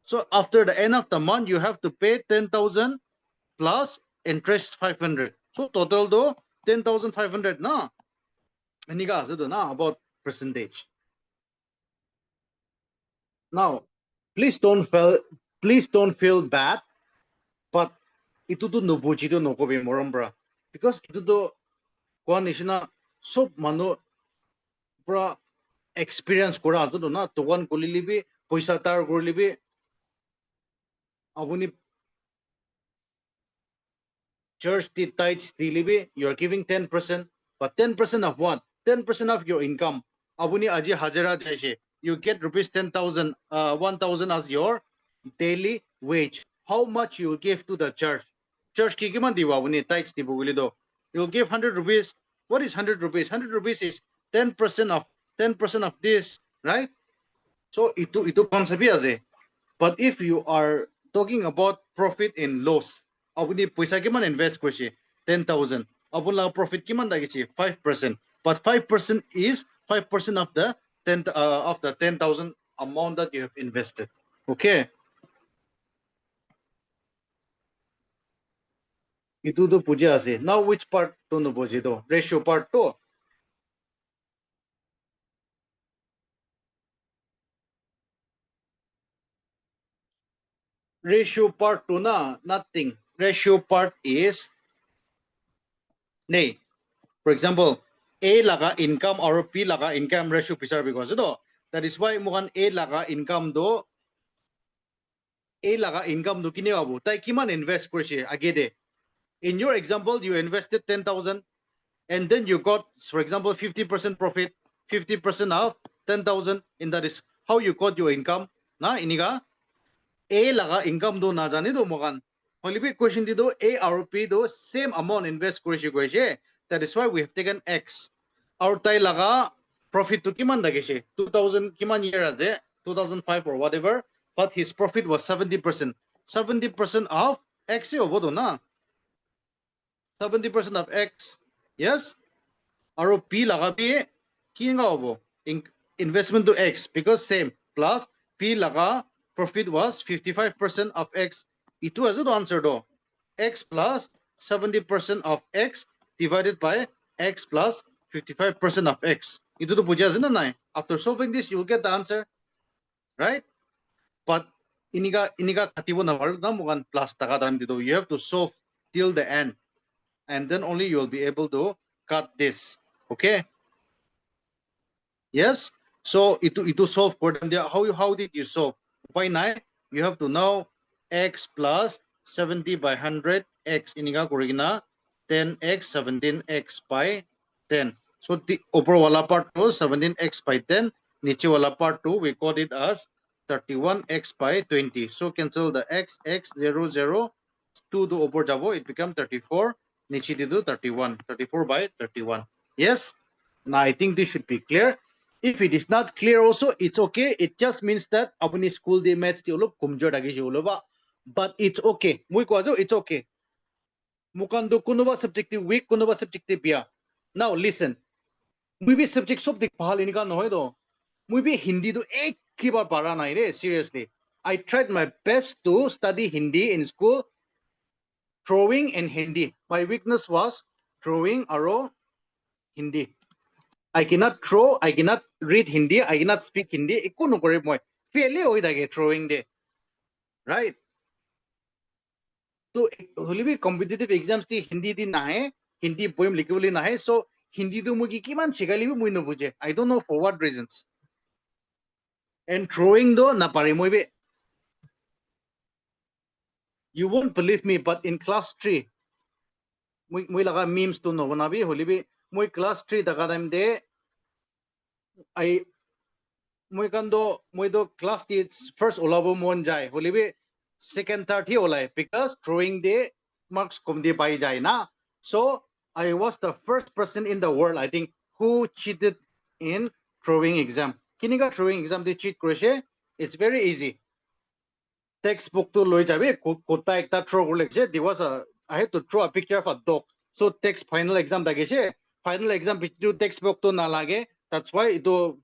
So after the end of the month, you have to pay 10,000 plus interest 500. So total do 10,500 na. Aniga do na about percentage. Now, please don't feel bad, but ito do nubuji do nokobi morambra. Because ito do kuan isina sob mano bra experience kora do na tuwan kulilibi poisa tar kurlibi abuni church the tithes dilibi, you're giving 10%, but 10% of what? 10% of your income. Abuni aji hajara jaise. You get rupees 10,000, 1,000 as your daily wage. How much you will give to the church? Church kikiman diwa abuni tithes di bugulido. You'll give 100 rupees. What is 100 rupees? 100 rupees is 10% of 10% of this, right? So itu concept aje. But if you are talking about profit and loss, apuni paisa kiman invest koise 10,000. Apun la profit kiman dagichi 5%. But 5% is 5% of the 10,000 amount that you have invested. Okay. Itu do puja ase. Now which part to no boji do? Ratio part to. Ratio part to na nothing. Ratio part is nay. For example, A laga income or P laga income ratio pisar because do. That is why mukan A laga income do A laga income do kini abu. Tai kiman invest korishi agede. In your example, you invested 10,000 and then you got, for example, 50% profit, 50% of 10,000, and that is how you got your income. Na iniga A laga income do na jani do mukan. Holibi question di do A or P do same amount invest korishi korishi. That is why we have taken X. Our tai laga profit to kiman dagishi 2000 kiman year aze 2005 or whatever, but his profit was 70%. 70% of X obodo na. 70% of X. Yes. Our P laga P kinga obo investment to X because same plus P laga profit was 55% of X. Itu as the answer do. X plus 70% of X divided by X plus 55% of X. Itu to puja na nai. After solving this, you'll get the answer, right? But iniga katibo na mugan plus taka time dito. You have to solve till the end, and then only you'll be able to cut this. Okay? Yes. So itu solve for them. How did you solve? Why not? You have to know X plus 70 by 100 X iniga kurigina 10X 17X by 10. So the upper wala part to 17X by 10, niche wala part to we call it as 31X by 20. So cancel the X 0 0 2 to upper jabo, it become 34, niche do 31, 34 by 31. Yes. Now I think this should be clear. If it is not clear also, it's okay. It just means that apni school the maths ti ulop kumjor dagi si uloba. But it's okay. Mui kwazo, it's okay. Mukando kunuba subject weak, kunuba subject biya. Now listen. Mui be subject sob dik pahal inika nohoy do. Mui be Hindi do ek ki bar para nai re, seriously. I tried my best to study Hindi in school, drawing and Hindi. My weakness was drawing aro Hindi. I cannot throw, I cannot read Hindi, I cannot speak Hindi. Ikko nokore moi. Failure hoy dage throwing de. Right? So holibi competitive exams ti Hindi di nahe, Hindi poem likibuli nahe. So Hindi do mugi kiman chigalibi mui no buje. I don't know for what reasons. And throwing do na pare moi be. You won't believe me, but in class 3, mui laga memes to no wanabi holibi mui class 3 daga time de I moi do class ti first olabo mon jai holibi second third hi olai because throwing the marks kom di pai jai na. So I was the first person in the world I think who cheated in throwing exam. Kiniga throwing exam they cheat kreshe. It's very easy. Textbook to loi jabe kota ekta throw korle there was a I had to throw a picture of a dog. So text final exam dage final exam picture textbook to na lage. That's why ito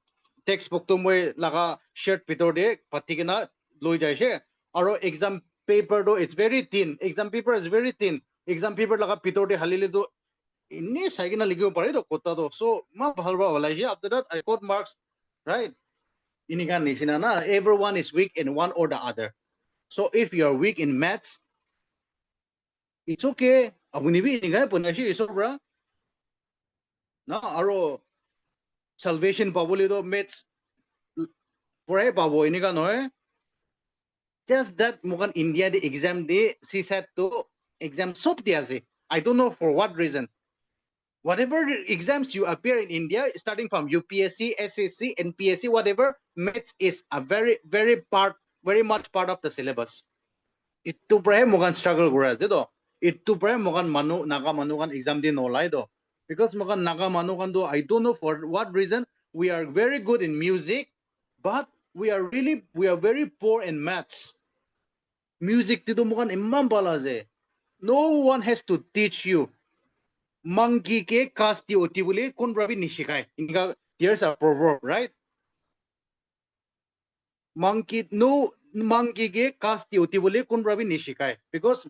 textbook to moi laga shirt pitor de patikina loi jaise. Aro exam paper do it's very thin. Exam paper is very thin. Exam paper laga pitor de halile do inni saigina ligibo pare do kota do. So ma bhalba walai after that I got marks, right? Iniga nisina na everyone is weak in one or the other. So if you are weak in maths, it's okay. Abunibi iniga punashi isobra. Na aro salvation pabulido maths pore pabo iniga noe. Just that mukan India the exam de CSAT to exam sob diase. I don't know for what reason. Whatever exams you appear in India, starting from UPSC, SSC, NPSC, whatever, maths is a very much part of the syllabus. Itu prahe mukan struggle gura je do. Itu prahe mukan naga manu kan exam din nolai do. Because mukan naga manu kan do I don't know for what reason we are very good in music, but we are very poor in maths. Music ti do mukan imam bala je. No one has to teach you. Monkey ke kasti oti bole kun rabi nishikai. Here's a proverb, right? Monkey ke kasti oti bole kun rabi nishikai. Because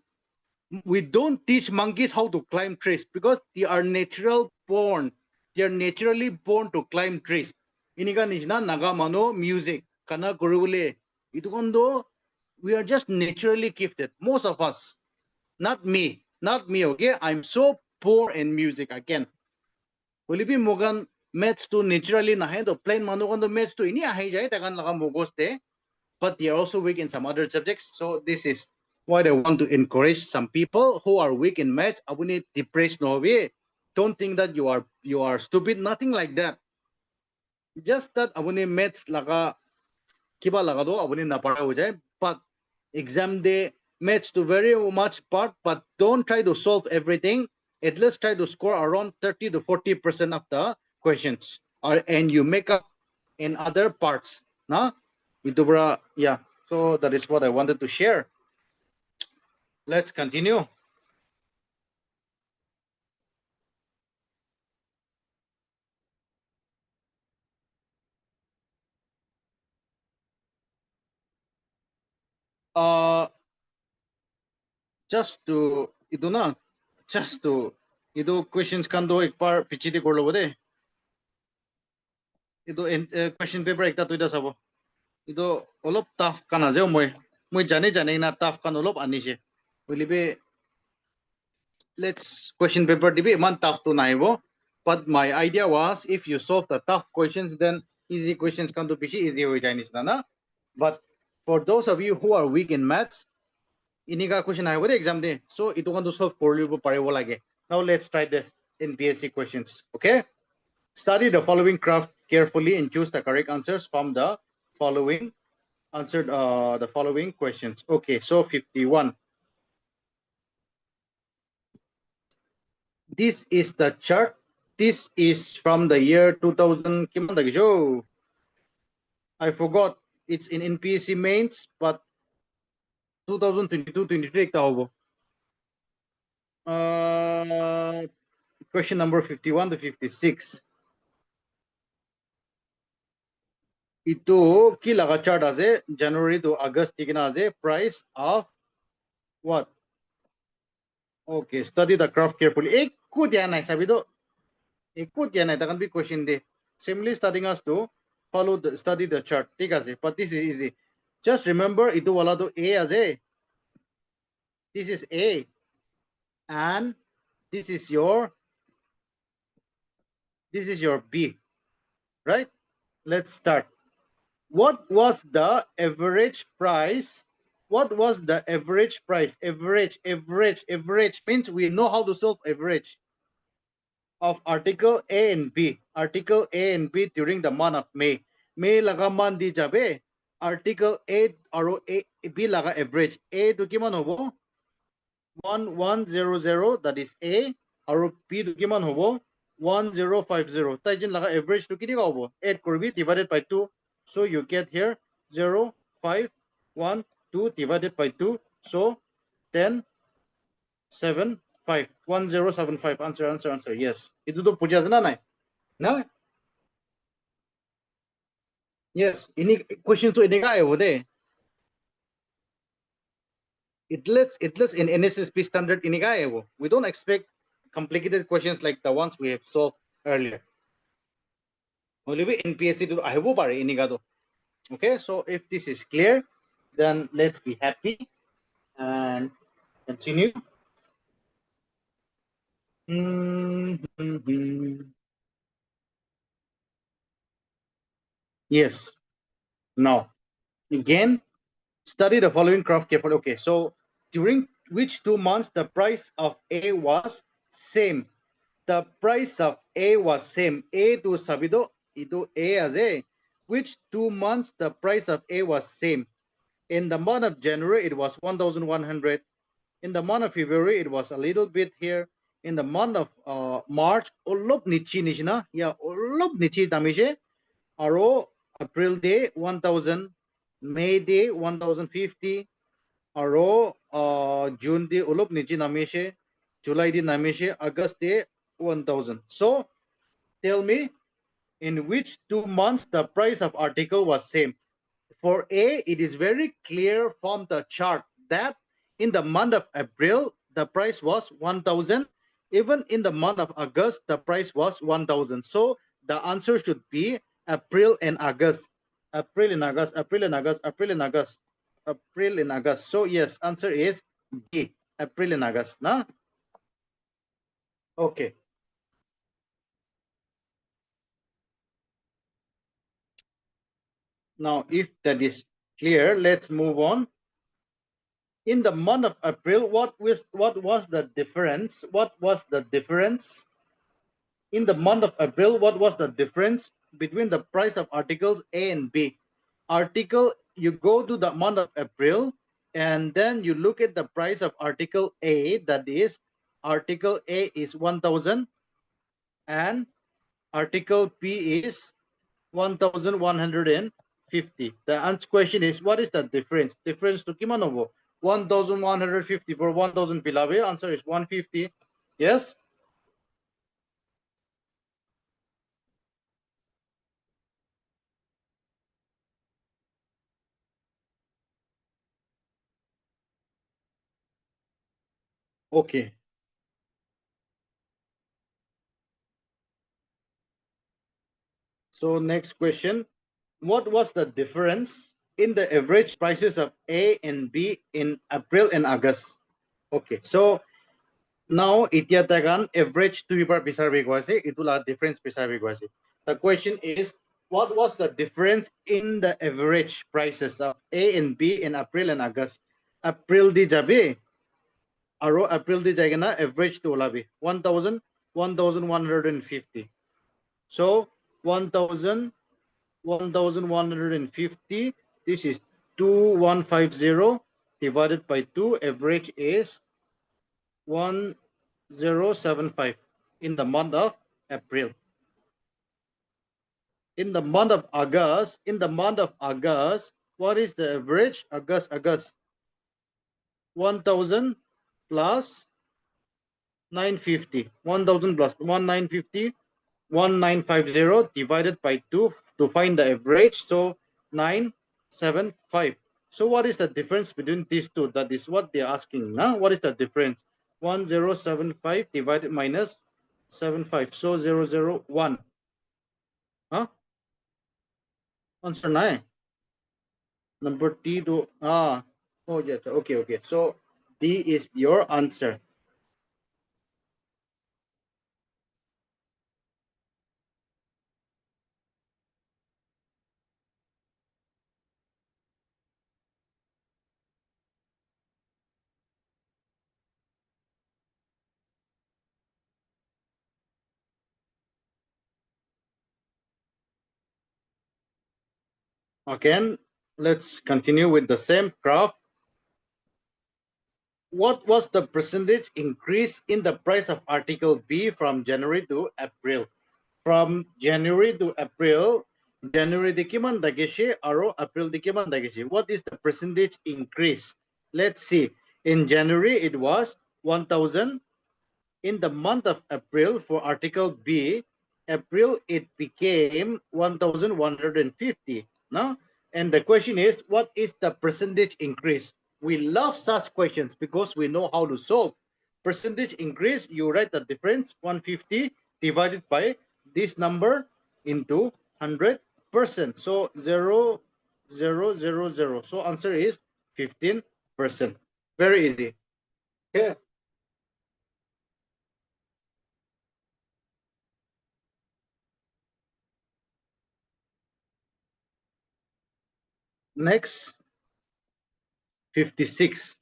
we don't teach monkeys how to climb trees because they are natural born. They are naturally born to climb trees. Iniga nishna naga mano music kana kurubule. Itu kondo we are just naturally gifted. Most of us, not me, okay. I'm so poor in music again. Ulipi mogan maths to naturally nahe to plain manukan to maths to ini ahi jai takan laka mogoste, but they are also weak in some other subjects. So this is why I want to encourage some people who are weak in maths. Abuni depressed no way. Don't think that you are stupid. Nothing like that. Just that abuni maths laka kiba laga do abuni na para ho jai. But exam day maths to very much part. But don't try to solve everything. At least try to score around 30 to 40% of the questions. And you make up in other parts. Na? Itu bra, yeah. So that is what I wanted to share. Let's continue. Uh, just to itu na, just to itu questions kan do ek par pichiti korlo bode. Itu question paper ekta tuida sabo. Itu olop tough kan aje moi jane na tough kan olop anishe. Ulibe let's question paper dibe man tough to naibo. But my idea was if you solve the tough questions, then easy questions kan to pichi easy ho jai na. But for those of you who are weak in maths, iniga question I would exam day. So it want to solve poorly lage. Now let's try this in BSc questions. Okay. Study the following craft carefully and choose the correct answers from the following answered the following questions. Okay, so 51. This is the chart. This is from the year 2000. I forgot. It's in NPSC mains, but 2022-23 question number 51 to 56. Ito kilaga chart aze January to August tigina aze price of what? Okay, study the graph carefully. Ekku dhyan nai sabido. Ekku dhyan nai takan bhi question de. Simply studying us to follow the study the chart. Thik ase, but this is easy. Just remember ito wala to A aze. This is A, and this is your B, right? Let's start. What was the average price? What was the average price? Average means we know how to solve average of article A and B. Article A and B during the month of May. May laga month di jabe. Article A aro A B laga average. A to kiman hobo? 1100, that is A. Aro B to kiman hobo? 1050. Taijin laga average to kini hobo? 8 korbi divided by 2. So you get here 0, 5, 1, 2 divided by 2. So 10, 7, 5. 1075. Answer. Yes. Itu to puja na nai. Na? Yes. Ini question to ini ka over there. It lists in NSSP standard ini ka evo. We don't expect complicated questions like the ones we have solved earlier. Only NPSC to I hope ini ka to. Okay, so if this is clear, then let's be happy and continue. Yes. Now, again, study the following graph carefully. Okay, so during which 2 months the price of A was same? The price of A was same. A to sabido, ito A as A. Which 2 months the price of A was same? In the month of January, it was 1,100. In the month of February, it was a little bit here. In the month of March, olop nichi nishna, yeah, olop nichi tamishe. Aro April day 1,000, May day 1,050, aro June day olop nichi namishe, July day namishe, August day 1,000. So tell me in which 2 months the price of article was same. For A, it is very clear from the chart that in the month of April, the price was 1,000. Even in the month of August, the price was 1,000. So the answer should be April and August. April and August, April and August, April and August, April and August. So yes, answer is B, April and August. Nah? Okay. Now, if that is clear, let's move on. In the month of April, what was the difference? What was the difference in the month of April? What was the difference between the price of articles A and B? Article, you go to the month of April, and then you look at the price of article A. That is, article A is 1,000, and article B is 1,150. The question is, what is the difference? Difference to Kimanovo. 1,150 for 1,000 Pilabe. Answer is 150. Yes? Okay. So next question. What was the difference in the average prices of A and B in April and August? Okay. So now itiatagan average to be pisabi guasi, itulah difference pisabi guasi. The question is, what was the difference in the average prices of A and B in April and August? April di jabi, aro April di jagana average to olabi 1,000, 1,150. So 1,000, 1,150. This is 2,150 divided by 2. Average is 1,075 in the month of April. In the month of August, what is the average? August, 1,000 plus 950. 1,000 plus 1,950, 1,950 divided by 2 to find the average. So 975. So what is the difference between these two? That is what they're asking. Now, what is the difference? 1,075 divided minus 75. So 001. Huh? Answer 9. Number T to oh yes, okay. So D is your answer. Again, let's continue with the same graph. What was the percentage increase in the price of article B from January to April? From January to April, January dikiman dageshi aro April dikiman dageshi. What is the percentage increase? Let's see. In January, it was 1,000. In the month of April, for article B, April, it became 1,150. No? And the question is, what is the percentage increase? We love such questions because we know how to solve. Percentage increase, you write the difference, 150 divided by this number into 100%. So 0,000. So answer is 15%. Very easy. Okay. Next, 56.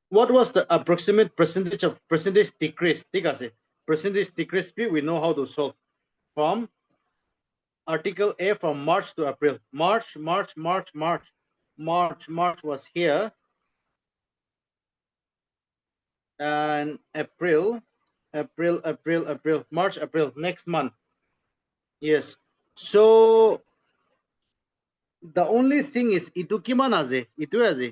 What was the approximate percentage decrease? Percentage decrease B, we know how to solve. From article A, from March to April. March was here. And April, March, April, next month. Yes. So the only thing is, itu gimana sih? Itu aja.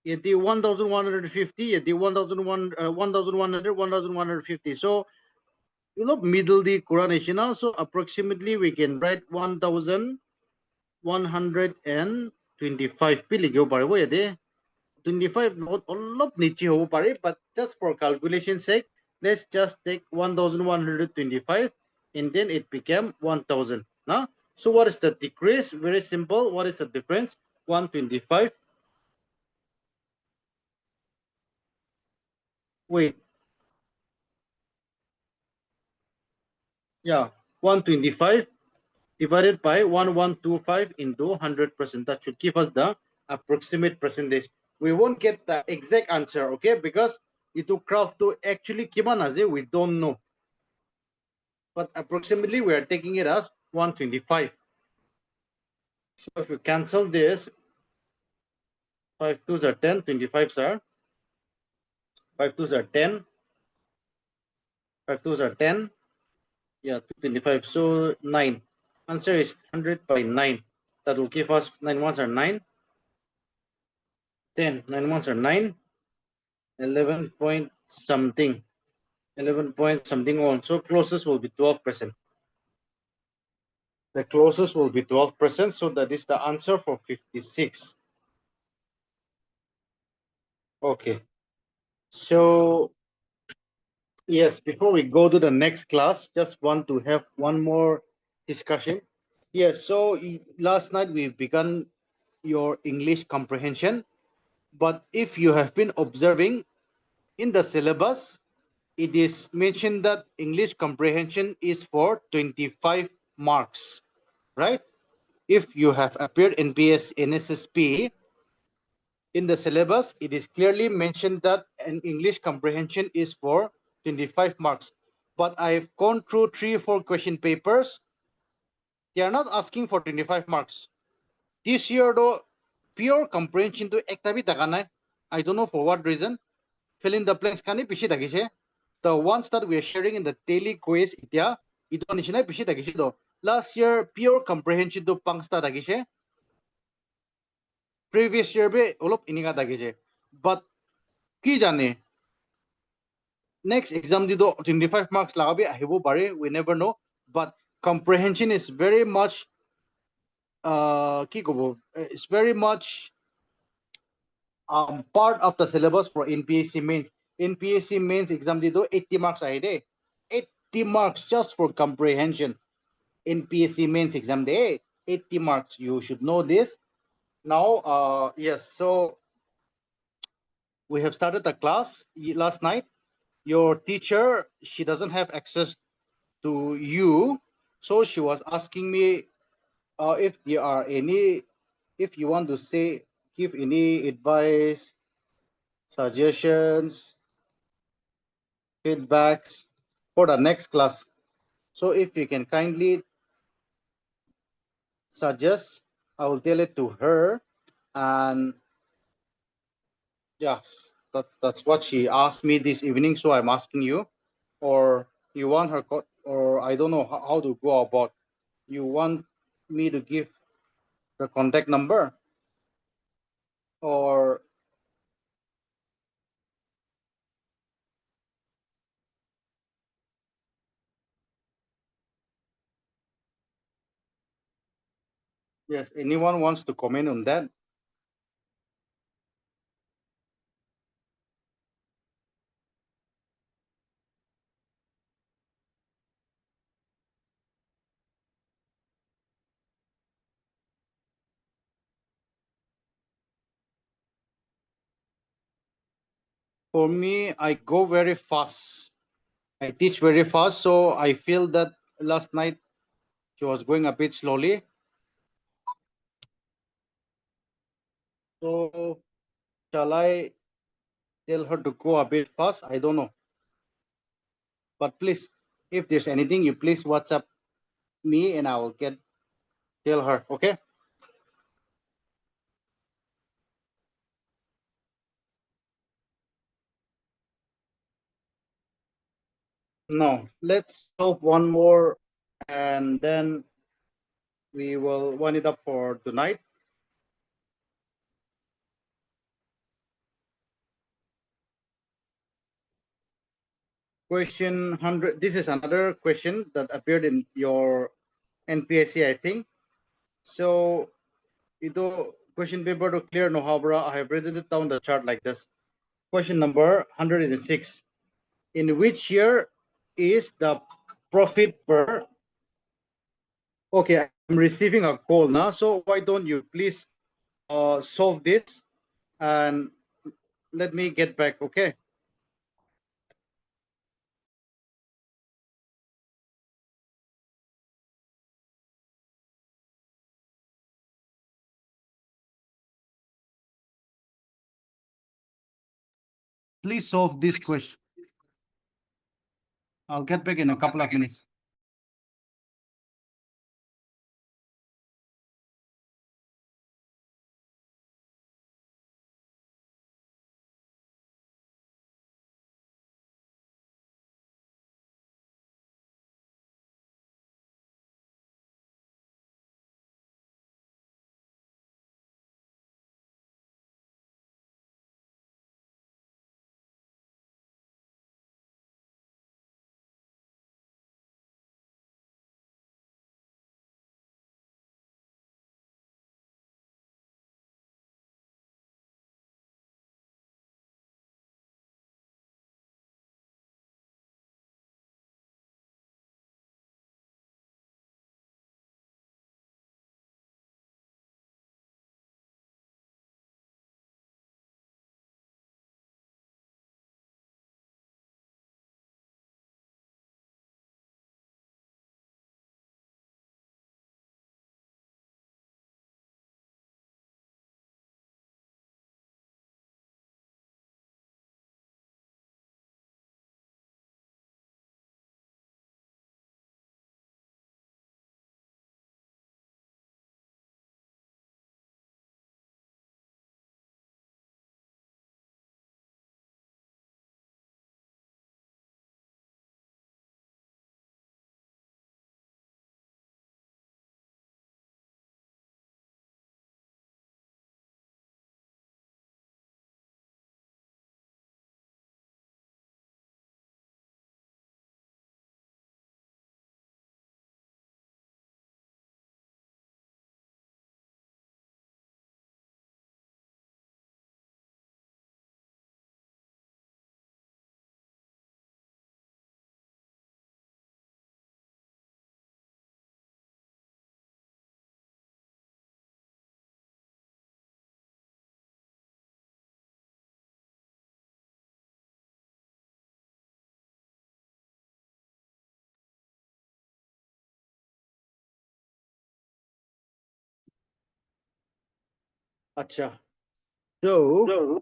Yeti 1,150, yeti 1,100, 1,150. So, middle the Quran is now. So approximately we can write 1,125 pili go pare. 25 not all of niche ho pare, but just for calculation sake, let's just take 1,125 and then it became 1,000. Now, so what is the decrease? Very simple. What is the difference? 125. Wait, yeah, 125 divided by 1125 into 100%. That should give us the approximate percentage. We won't get the exact answer, okay? Because itu craft to actually kiman aje, we don't know. But approximately we are taking it as 125. So if you cancel this, 5 2s are 10, 25 are 5 2s are 10, 5 2s are 10, yeah, 225. So 9. Answer is 100 by 9. That will give us 9 ones are 9, 10, 9 ones are 9, 11 point something, 11 point something on. So closest will be 12%. The closest will be 12%. So that is the answer for 56. Okay. So yes, before we go to the next class, just want to have one more discussion. Yes, so last night we began your English comprehension, but if you have been observing in the syllabus, it is mentioned that English comprehension is for 25 marks, right? If you have appeared in BS NSSP, in the syllabus, it is clearly mentioned that an English comprehension is for 25 marks. But I've gone through 3 or 4 question papers. They are not asking for 25 marks. This year, though, pure comprehension to ektabi takanai. I don't know for what reason. Fill in the blanks kani pishi takise. The ones that we are sharing in the daily quiz itya, ito nishinai pishi takise do. Last year, pure comprehension to pangsta takise. Previous year be olop ininga takise. But ki jane, next exam dido 25 marks lagabi ahibo bare, we never know. But comprehension is very much it's very much part of the syllabus for NPSC mains. NPSC mains exam dito 80 marks ahide. 80 marks just for comprehension. NPSC mains exam day 80 marks. You should know this. Now yes, so we have started the class last night. Your teacher, she doesn't have access to you, so she was asking me if there are any, if you want to say, give any advice, suggestions, feedbacks for the next class. So if you can kindly suggest, I will tell it to her. And yeah, that's what she asked me this evening. So I'm asking you, or you want her, or I don't know how to go about. You want me to give the contact number, or yes, anyone wants to comment on that? For me, I go very fast. I teach very fast, so I feel that last night she was going a bit slowly. So shall I tell her to go a bit fast? I don't know. But please, if there's anything, you please WhatsApp me and I will tell her. Okay? No, let's solve one more and then we will wind it up for tonight. Question 100. This is another question that appeared in your NPSC, I think. So, ito question paper to clear no habra. I have written it down the chart like this. Question number 106. In which year is the profit per? Okay, I'm receiving a call now. So why don't you please solve this and let me get back, okay? Please solve this question. I'll get back in a couple of minutes. Acha. So,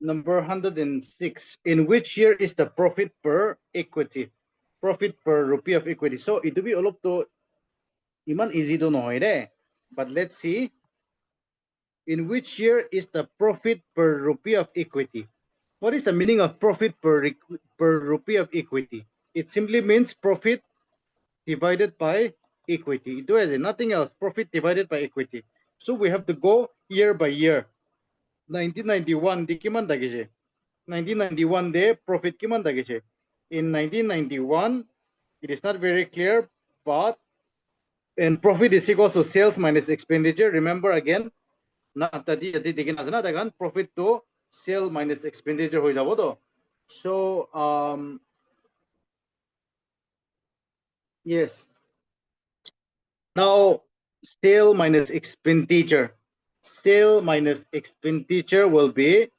number 106. In which year is the profit per equity? Profit per rupee of equity. So, ito be all to iman easy to know de. But let's see. In which year is the profit per rupee of equity? What is the meaning of profit per rupee of equity? It simply means profit divided by equity. Ito is nothing else. Profit divided by equity. So we have to go year by year. 1991 di kiman dagise. 1991 de profit kiman dagise. In 1991, it is not very clear, but and profit is equal to sales minus expenditure. Remember again, na tadi dikin na dagan profit to sale minus expenditure hoy jabo to. So yes. Now sale minus expenditure. Sale minus expenditure will be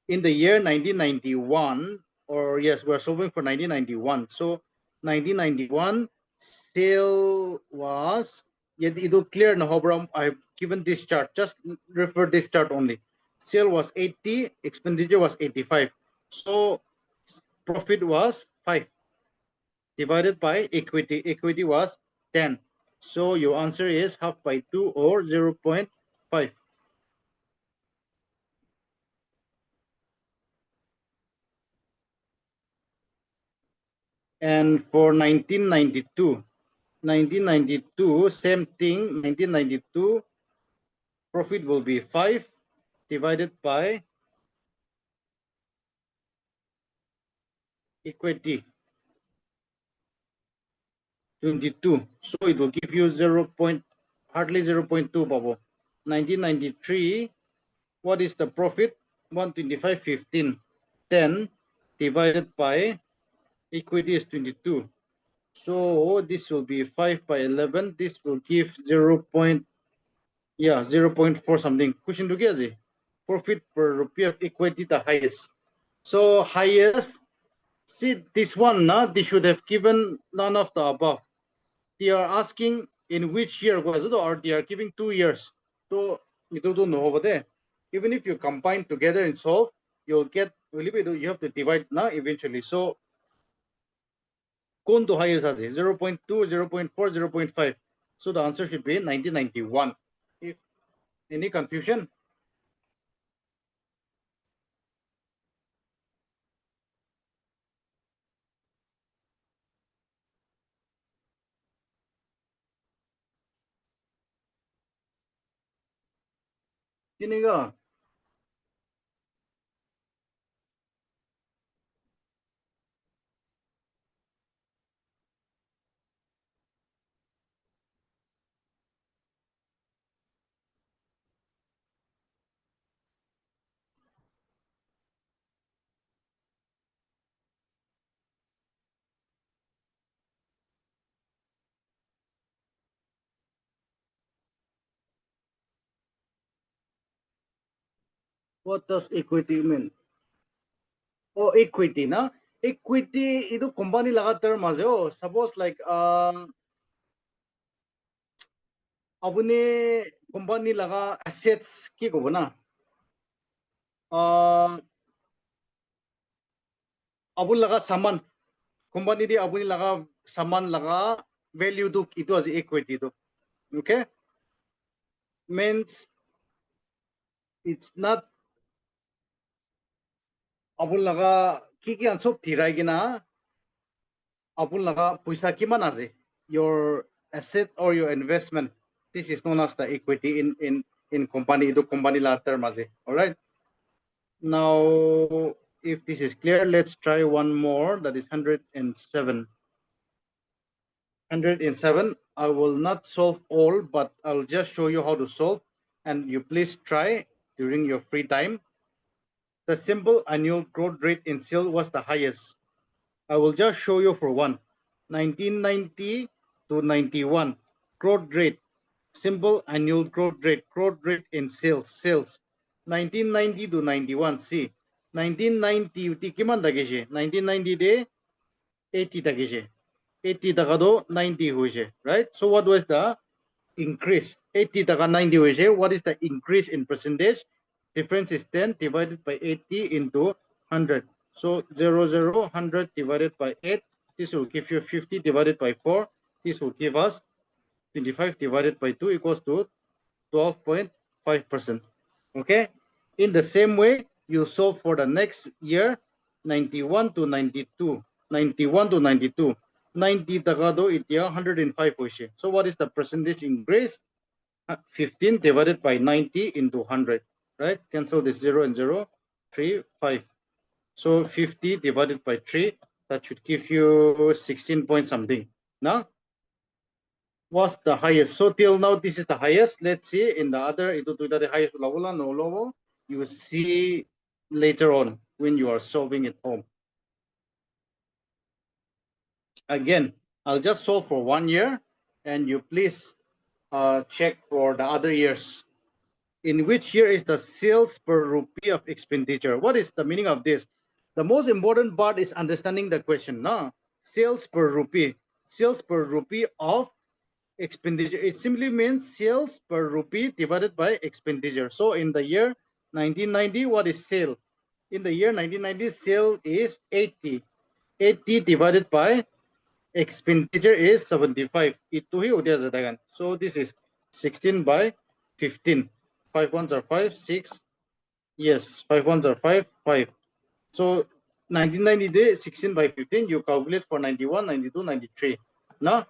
in the year 1991, or yes, we're solving for 1991. So 1991 sale was, yet it'll clear na Hobram. I've given this chart, just refer this chart only. Sale was 80, expenditure was 85. So profit was 5 divided by equity. Equity was 10. So your answer is half by 2 or 0.5. And for 1992, same thing. 1992 profit will be 5 divided by equity 22. So it will give you hardly 0.2, Babo. 1993, what is the profit? 125.15. 10 divided by equity is 22. So this will be 5 by 11. This will give 0.4 something. Question to get profit per rupee of equity the highest. So highest, see this one, they should have given none of the above. They are asking in which year, or they are giving 2 years. So you don't know over there. Even if you combine together and solve, you'll get, you have to divide now eventually. So কোনটো highest আছে 0.2, 0.4, 0.5. So the answer should be 1991. If any confusion? Sino nga? What does equity mean? Oh, equity na? Equity itu company laga term ase. Oh, suppose like আপুনি company লগা assets কি ক'ব না আপুনি লগা সামান কোম্পানী দি আপুনি লগা সামান লগা ভ্যালুটো ইটো আছে equity to. Okay, means it's not আপুনি লগা কি কি সব থিৰাই কিনা আপুনি লগা পইচা কিমান আছে your asset or your investment. This is known as the equity in company. Ito company la term ase. All right. Now, if this is clear, let's try one more. That is 107. 107. I will not solve all, but I'll just show you how to solve. And you please try during your free time. The simple annual growth rate in sales was the highest. I will just show you for one. 1990 to 91. Growth rate. Simple annual growth rate in sales. 1990 to 91. See, 1990 uti kiman dagishe? 1990 de 80 dagishe. 80 taka do 90 hoise, right? So what was the increase? 80 taka 90 hoise. What is the increase in percentage? Difference is 10 divided by 80 into 100. So 0, 0, 100 divided by 8. This will give you 50 divided by 4. This will give us 25 divided by 2 equals to 12.5%. Okay. In the same way, you solve for the next year, 91 to 92. 91 to 92. 90 tagado itia 105 hoise. So what is the percentage increase? 15 divided by 90 into 100. Right? Cancel this 0 and 0. 3, 5. So 50 divided by 3, that should give you 16 point something. Now, what's the highest? So till now, this is the highest. Let's see in the other, ito the highest level, no level. You will see later on when you are solving at home. Again, I'll just solve for 1 year, and you please check for the other years. In which year is the sales per rupee of expenditure? What is the meaning of this? The most important part is understanding the question. No? Sales per rupee. Sales per rupee of expenditure. It simply means sales per rupee divided by expenditure. So in the year 1990, what is sale? In the year 1990, sale is 80. 80 divided by expenditure is 75. So this is 16 by 15. 5 ones are 5, 6. Yes, 5 ones are 5, 5. So 1990 day 16 by 15, you calculate for 91, 92, 93. Now,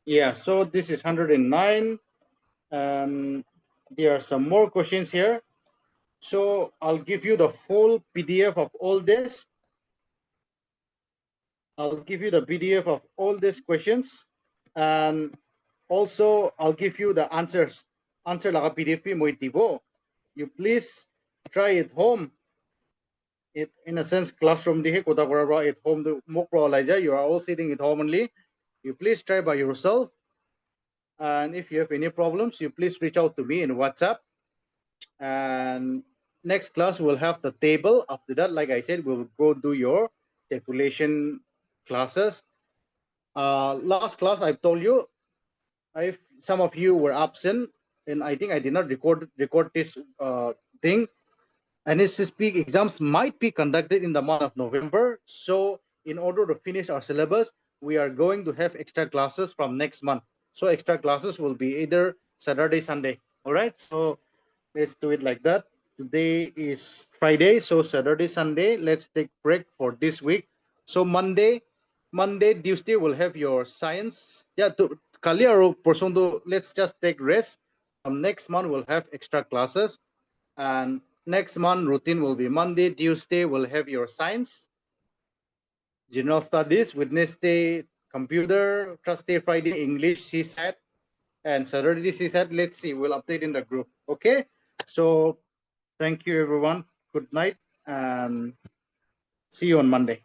yeah, so this is 109. There are some more questions here. So I'll give you the full PDF of all this. I'll give you the PDF of all these questions. And also, I'll give you the answers. Answer laga PDF mo itibo. You please try at home. It, in a sense, classroom dihe kota kora at home do mo you are all sitting at home only. You please try by yourself. And if you have any problems, you please reach out to me in WhatsApp. And next class we'll have the table. After that, like I said, we'll go do your calculation classes. Last class, I've told you, if some of you were absent, and I think I did not record this thing. NSSP exams might be conducted in the month of November. So in order to finish our syllabus, we are going to have extra classes from next month. So extra classes will be either Saturday, Sunday. All right. So let's do it like that. Today is Friday, so Saturday, Sunday. Let's take break for this week. So Monday, Tuesday will have your science. Yeah, to kali or person to let's just take rest. Next month we'll have extra classes, and next month routine will be Monday, Tuesday will have your science, general studies, Wednesday computer, Thursday, Friday English, CSAT, and Saturday CSAT. Let's see, we'll update in the group. Okay, so thank you everyone. Good night and see you on Monday.